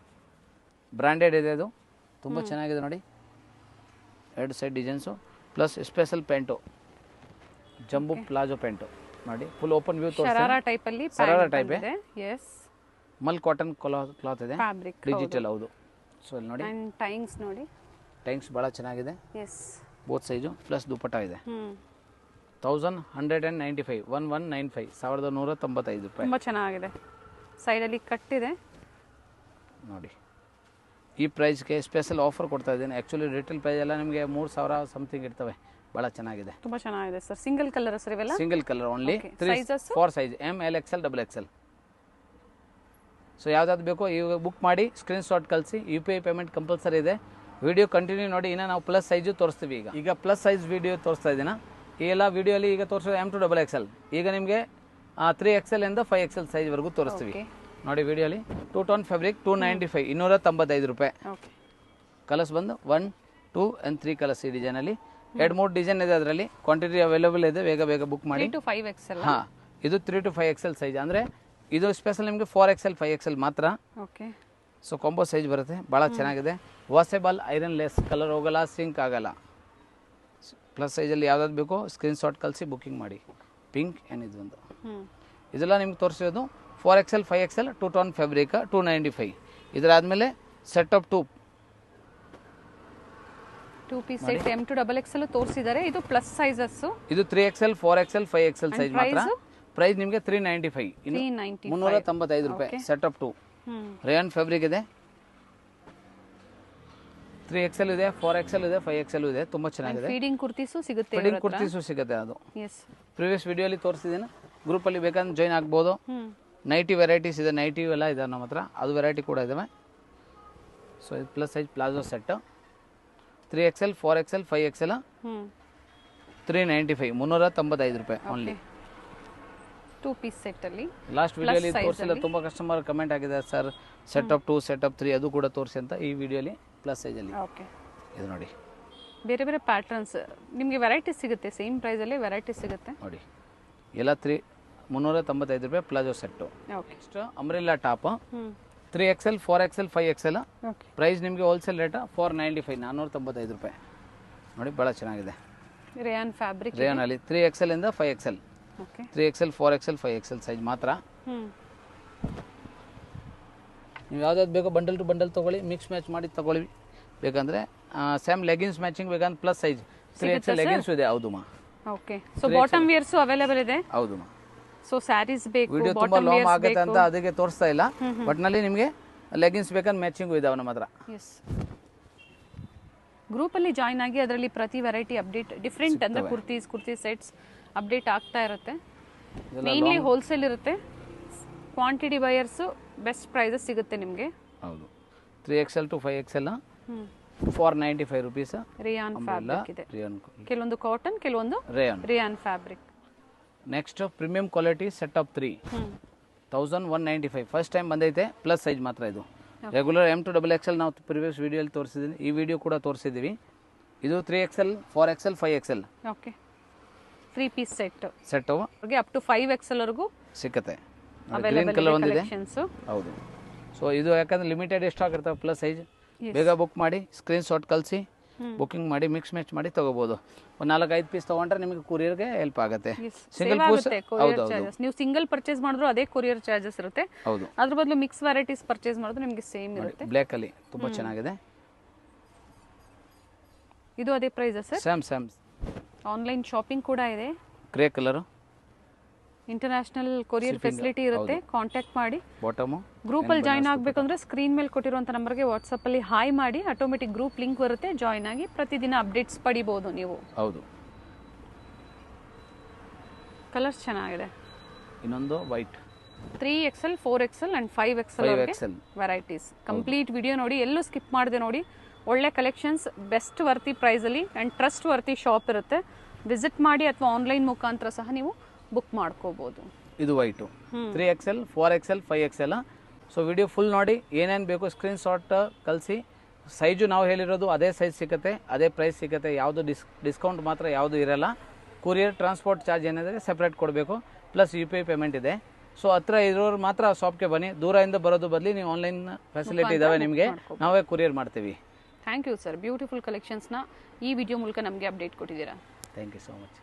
ಬ್ರಾಂಡೆಡ್ ಇದೆ, ಅದು ತುಂಬ ಚೆನ್ನಾಗಿದೆ ನೋಡಿ. ಎರಡು side designs plus special pants, jumbo palazzo pants ನೋಡಿ. Full open view sharara type ಅಲ್ಲಿ, ಶರಾರಾ ಟೈಪ್ ಇದೆ. ಮಲ್ ಕಾಟನ್ ಕ್ಲಾತ್ ಇದೆ, ಡಿಜಿಟಲ್. ಹೌದು. ಸೊ ಇಲ್ಲಿ ನೋಡಿ ಟೈಂಗ್ಸ್ ನೋಡಿ, ಟೈಂಗ್ಸ್ ಭಾಳ ಚೆನ್ನಾಗಿದೆ. ಬೋತ್ ಸೈಜು ಪ್ಲಸ್ ದುಪಟ್ಟ ಇದೆ. 1195, 1195, 1195 ರೂಪಾಯಿ. ತುಂಬ ಚೆನ್ನಾಗಿದೆ. ಸೈಡಲ್ಲಿ ಕಟ್ಟಿದೆ ನೋಡಿ. ಈ ಪ್ರೈಸ್ಗೆ ಸ್ಪೆಷಲ್ ಆಫರ್ ಕೊಡ್ತಾ ಇದ್ದೀನಿ. ಆ್ಯಕ್ಚುಲಿ ರಿಟೇಲ್ ಪ್ರೈಸ್ ಎಲ್ಲ ನಿಮಗೆ 3000 ಸಮಥಿಂಗ್ ಇರ್ತವೆ. ಭಾಳ ಚೆನ್ನಾಗಿದೆ, ತುಂಬ ಚೆನ್ನಾಗಿದೆ ಸರ್. ಸಿಂಗಲ್ ಕಲರ್ ಸರ್ ಇವೆಲ್ಲ? Single colour only. 4 size M, L, XL, XXL. So ಯಾವ್ದಾದ್ರು ಬೇಕೋ ಇವಾಗ ಬುಕ್ ಮಾಡಿ, ಸ್ಕ್ರೀನ್ ಶಾಟ್ ಕಳಿಸಿ. UPI ಪೇಮೆಂಟ್ ಕಂಪಲ್ಸರಿ ಇದೆ. ವಿಡಿಯೋ ಕಂಟಿನ್ಯೂ ನೋಡಿ. ಇನ್ನು ನಾವು ಪ್ಲಸ್ ಸೈಜು ತೋರಿಸ್ತೀವಿ. ಈಗ ಪ್ಲಸ್ ಸೈಜ್ ವಿಡಿಯೋ ತೋರಿಸ್ತಾ ಇದ್ದೀನ. ಈ ಎಲ್ಲ ವಿಡಿಯೋಲಿ ಈಗ ತೋರಿಸೋದು M to XXL. ಈಗ ನಿಮಗೆ 3XL ಇಂದ 5XL ಸೈಜ್ವರೆಗೂ ತೋರಿಸ್ತೀವಿ ನೋಡಿ. ವಿಡಿಯೋಲಿ 2 ಟೋನ್ ಫ್ಯಾಬ್ರಿಕ್ 295, 295 ರೂಪಾಯಿ. ಕಲರ್ಸ್ ಬಂದು 1, 2 and 3 ಕಲರ್ಸ್ ಈ ಡಿಸೈನಲ್ಲಿ. 2-3 ಡಿಸೈನ್ ಇದೆ, ಅದರಲ್ಲಿ ಕ್ವಾಂಟಿಟಿ ಅವೈಲೇಬಲ್ ಇದೆ. ಬೇಗ ಬೇಗ ಬುಕ್ ಮಾಡಿ. 3 to 5XL. ಹಾಂ, ಇದು 3 to 5 XL ಸೈಜ್, ಅಂದರೆ ಇದು ಸ್ಪೆಷಲ್ ನಿಮಗೆ 4XL 5XL ಮಾತ್ರ. ಓಕೆ. ಸೊ ಕಾಂಬೋ ಸೈಜ್ ಬರುತ್ತೆ, ಭಾಳ ಚೆನ್ನಾಗಿದೆ. ವಾಷೇಬಲ್, ಐರನ್ ಲೆಸ್, ಕಲರ್ ಹೋಗಲ್ಲ, ಸಿಂಕ್ ಆಗಲ್ಲ. ಪ್ಲಸ್ ಸೈಜಲ್ಲಿ ಯಾವ್ದಾದ್ರು ಬೇಕೋ ಸ್ಕ್ರೀನ್ಶಾಟ್ ಕಳಿಸಿ ಬುಕ್ಕಿಂಗ್ ಮಾಡಿ. ಪಿಂಕ್ ಏನಿದು ಒಂದು, ಇದೆಲ್ಲ ನಿಮ್ಗೆ ತೋರಿಸಿರೋದು 4XL 5XL 2 ಟೋನ್ ಫ್ಯಾಬ್ರಿಕ್ 295. ಇದರಾದಮೇಲೆ set of 2 piece set M to XXL ತೋರಿಸಿದ್ದಾರೆ. ಇದು ಪ್ಲಸ್ ಸೈಜಸ್. ಇದು 3XL 4XL 5XL ಸೈಜ್ ಮಾತ್ರ. ಪ್ರೈಸ್ ನಿಮಗೆ 395, ಇನ್ನು 395 ರೂಪಾಯಿ. ಸೆಟ್ ಆಫ್ 2 ರೇಯನ್ ಫ್ಯಾಬ್ರಿಕ್ ಇದೆ. 3XL ಇದೆ, 4XL ಇದೆ, 5XL ಇದೆ. ತುಂಬ ಚೆನ್ನಾಗಿದೆ. ಫೀಡಿಂಗ್ ಕುರ್ತೀಸು ಸಿಗುತ್ತೆ, ಫೀಡಿಂಗ್ ಕುರ್ತೀಸು ಸಿಗುತ್ತೆ. ಅದು ಪ್ರಿವಿಯಸ್ ವಿಡಿಯೋಲಿ ತೋರಿಸಿದ್ದೀನಿ. ಗ್ರೂಪಲ್ಲಿ ಬೇಕಂದ್ರೆ ಜಾಯ್ನ್ ಆಗ್ಬೋದು. ನೈಟಿ ವೆರೈಟೀಸ್ ಇದೆ, ನೈಟಿ ಎಲ್ಲ ಇದೆ ನಮ್ಮ ಹತ್ರ, ಅದು ವೆರೈಟಿ ಕೂಡ ಇದಾವೆ. ಸೊ ಇದು plus size palazzo set 3XL 4XL 5XL 395, 395 ರೂಪಾಯಿ ಓನ್ಲಿ. 2 ಪೀಸ್ ಸೆಟ್ ಅಲ್ಲಿ ಲಾಸ್ಟ್ ವಿಡಿಯೋಲಿ ತೋರಿಸಿಲ್ಲ, ತುಂಬ ಕಸ್ಟಮರ್ ಕಮೆಂಟ್ ಆಗಿದೆ sir set of 2 set of 3 ಅದು ಕೂಡ ತೋರಿಸಿ ಅಂತ. ಈ ವಿಡಿಯೋಲಿ ಪ್ಲಸ್ ಸೈಜಲ್ಲಿ ಓಕೆ. ಇದು ನೋಡಿ, ಬೇರೆ ಬೇರೆ ಪ್ಯಾಟರ್ನ್ಸ್ ನಿಮಗೆ ವೆರೈಟಿ ಸಿಗುತ್ತೆ, ಸೇಮ್ ಪ್ರೈಸಲ್ಲಿ ವೆರೈಟಿ ಸಿಗುತ್ತೆ ನೋಡಿ. ಎಲ್ಲ 395 ರೂಪಾಯಿ palazzo set. Okay. Next umbrella top 3XL 4XL 5XL. Okay. Price ನಿಮಗೆ ಹೋಲ್ಸೇಲ್ ರೇಟ್ 495, 495 ರೂಪಾಯಿ. ನೋಡಿ ಭಾಳ ಚೆನ್ನಾಗಿದೆ. ರೇಯಾನ್ ಫ್ಯಾಬ್ರಿಕ್, ರೇಯಾನಲ್ಲಿ 3XL ಇಂದ 5XL. Okay. 3XL 4XL 5XL size ಮಾತ್ರ. ನೀವು ಯಾವ್ದಾದ್ರು ಬೇಕೋ ಬಂಡಲ್ ಟು ಬಂಡಲ್ ತೊಗೊಳ್ಳಿ, ಮಿಕ್ಸ್ ಮ್ಯಾಚ್ ಮಾಡಿ ತೊಗೊಳ್ಳಿ. ಬೇಕಂದರೆ ಸೇಮ್ ಲೆಗಿನ್ಸ್ ಮ್ಯಾಚಿಂಗ್ ಬೇಕಂದ್ರೆ ಪ್ಲಸ್ ಸೈಜ್ 3XL ಲೆಗಿನ್ಸ್ ಇದೆ. ಹೌದು ಮಾ. Okay. So bottom wares available ಇದೆ. ಹೌದು ಮಾ. ಸೊ ಸ್ಯಾರೀಸ್ ಬೇಕು, ವಿಡಿಯೋ ತುಂಬ ಲಾಂಗ್ ಆಗುತ್ತೆ ಅಂತ ಅದಕ್ಕೆ ತೋರಿಸ್ತಾ ಇಲ್ಲ. ಒಟ್ನಲ್ಲಿ ನಿಮಗೆ ಲೆಗಿನ್ಸ್ ಬೇಕಂದ್ರೆ ಮ್ಯಾಚಿಂಗು ಇದಾವೆ ನಮ್ಮ ಹತ್ರ. ಎಸ್. ಗ್ರೂಪಲ್ಲಿ ಜಾಯ್ನ್ ಆಗಿ ಅದರಲ್ಲಿ ಪ್ರತಿ ವೆರೈಟಿ ಅಪ್ಡೇಟ್ ಡಿಫ್ರೆಂಟ್ ಅಂದರೆ ಕುರ್ತಿ ಸೆಟ್ಸ್ ಅಪ್ಡೇಟ್ ಆಗ್ತಾ ಇರುತ್ತೆ. ಮೇನ್ಲಿ ಹೋಲ್ಸೇಲ್ ಇರುತ್ತೆ. ಕ್ವಾಂಟಿಟಿ ಬಯರ್ಸು ಬೆಸ್ಟ್ ಪ್ರೈಸಸ್ ಸಿಗುತ್ತೆ ನಿಮಗೆ. ಹೌದು. 3XL to 5XL 495 rupees. Rayon fabric ಇದೆ. ಕೆಲವೊಂದು ಕಾಟನ್, ಕೆಲವೊಂದು rayon fabric. Next premium quality set of 3 1195. First time ಬಂದೈತೆ, ಪ್ಲಸ್ ಸೈಜ್ ಮಾತ್ರ ಇದು. ರೆಗ್ಯುಲರ್ M to XXL ನಾವು ಪ್ರಿವಿಯಸ್ ವಿಡಿಯೋಲಿ ತೋರಿಸಿದ್ದೀನಿ, ಈ ವಿಡಿಯೋ ಕೂಡ ತೋರಿಸಿದ್ದೀವಿ. ಇದು 3XL 4XL 5XL. Okay. 3 piece set ಅವ್ರಿಗೆ ಅಪ್ ಟು 5XL ವರೆಗೂ ಸಿಕ್ಕತ್ತೆ. ಗ್ರೀನ್ ಕಲರ್ ಒಂದಿದೆ. ಹೌದು. ಸೊ ಇದು ಯಾಕಂದ್ರೆ ಲಿಮಿಟೆಡ್ ಸ್ಟಾಕ್ ಇರ್ತವೆ, ಪ್ಲಸ್ ಸೈಜ್. ಬೇಗ ಬುಕ್ ಮಾಡಿ, ಸ್ಕ್ರೀನ್ಶಾಟ್ ಕಳಿಸಿ ಬುಕಿಂಗ್ ಮಾಡಿ, ಮಿಕ್ಸ್ ಮ್ಯಾಚ್ ಮಾಡಿ ತಗೋಬಹುದು. ಒಂದು 4-5 ಪೀಸ್ ತಗೊಂಡ್ರೆ ನಿಮಗೆ ಕೊರಿಯರ್ಗೆ ಹೆಲ್ಪ್ ಆಗುತ್ತೆ. ಸಿಂಗಲ್ ಪೀಸ್ ನೀವು ಸಿಂಗಲ್ ಪರ್ಚೇಸ್ ಮಾಡಿದ್ರು ಅದೇ ಕೊರಿಯರ್ ಚಾರ್ಜಸ್ ಇರುತ್ತೆ. ಹೌದು. ಅದ್ರ ಬದಲು ಮಿಕ್ಸ್ ವೆರೈಟೀಸ್ ಪರ್ಚೇಸ್ ಮಾಡಿದ್ರು ನಿಮಗೆ ಸೇಮ್ ಇರುತ್ತೆ. ಬ್ಲ್ಯಾಕ್ ಅಲ್ಲಿ ತುಂಬಾ ಚೆನ್ನಾಗಿದೆ. ಇದು ಅದೇ price sir? Same. Online shopping ಕೂಡ ಇದೆ. Grey colour. International courier facility ಇರುತ್ತೆ. ಕಾಂಟ್ಯಾಕ್ಟ್ ಮಾಡಿ. ಬಾಟಮ್ ಗ್ರೂಪ್ ಅಲ್ಲಿ ಜಾಯ್ನ್ ಆಗಬೇಕಂದ್ರೆ ಸ್ಕ್ರೀನ್ ಮೇಲೆ ಕೊಟ್ಟಿರುವಂತ ನಂಬರ್ಗೆ ವಾಟ್ಸ್ಆಪ್ ಅಲ್ಲಿ ಹಾಯ್ ಮಾಡಿ, ಆಟೋಮೆಟಿಕ್ ಗ್ರೂಪ್ ಲಿಂಕ್ ಬರುತ್ತೆ. ಜಾಯ್ನ್ ಆಗಿ ಪ್ರತಿದಿನ ಅಪ್ಡೇಟ್ಸ್ ಪಡಿಬಹುದು ನೀವು. ಹೌದು. ಕಲರ್ಸ್ ಚೆನ್ನಾಗಿದೆ. ಇನ್ನೊಂದು white 3XL 4XL and 5XL ವೆರೈಟೀಸ್. ಕಂಪ್ಲೀಟ್ ವಿಡಿಯೋ ನೋಡಿ, ಎಲ್ಲೂ ಸ್ಕಿಪ್ ಮಾಡದೆ ನೋಡಿ. ಒಳ್ಳೆ ಕಲೆಕ್ಷನ್ಸ್, ಬೆಸ್ಟ್ ವರ್ತಿ ಪ್ರೈಸ್ ಅಲ್ಲಿ ಅಂಡ್ ಟ್ರಸ್ಟ್ ವರ್ತಿ ಶಾಪ್ ಇರುತ್ತೆ. ವಿಸಿಟ್ ಮಾಡಿ ಅಥವಾ ಆನ್ಲೈನ್ ಮುಖಾಂತರ ಸಹ ನೀವು ಬುಕ್ ಮಾಡ್ಕೋಬಹುದು. ಇದು white 3XL 4XL 5XL. So video full ನೋಡಿ, ಏನೇನು ಬೇಕು ಸ್ಕ್ರೀನ್ಶಾಟ್ ಕಳಿಸಿ. ಸೈಜು ನಾವು ಹೇಳಿರೋದು ಅದೇ ಸೈಜ್ ಸಿಗುತ್ತೆ, ಅದೇ ಪ್ರೈಸ್ ಸಿಗುತ್ತೆ. ಯಾವುದು ಡಿಸ್ಕೌಂಟ್ ಮಾತ್ರ ಯಾವುದು ಇರಲ್ಲ. ಕೊರಿಯರ್ ಟ್ರಾನ್ಸ್ಪೋರ್ಟ್ ಚಾರ್ಜ್ ಏನಿದೆ ಸೆಪ್ರೇಟ್ ಕೊಡಬೇಕು, ಪ್ಲಸ್ UPI ಪೇಮೆಂಟ್ ಇದೆ. ಸೊ ಹತ್ರ ಇರೋರು ಮಾತ್ರ ಶಾಪ್ಗೆ ಬನ್ನಿ. ದೂರದಿಂದ ಬರೋದು ಬದಲಿ ನೀವು ಆನ್ಲೈನ್ ಫೆಸಿಲಿಟಿ ಇದಾವೆ ನಿಮಗೆ, ನಾವೇ ಕೊರಿಯರ್ ಮಾಡ್ತೀವಿ. Thank you sir. ಬ್ಯೂಟಿಫುಲ್ ಕಲೆಕ್ಷನ್ಸ್ನ ಈ ವಿಡಿಯೋ ಮೂಲಕ ನಮಗೆ ಅಪ್ಡೇಟ್ ಕೊಟ್ಟಿದ್ದೀರಾ. Thank you so much.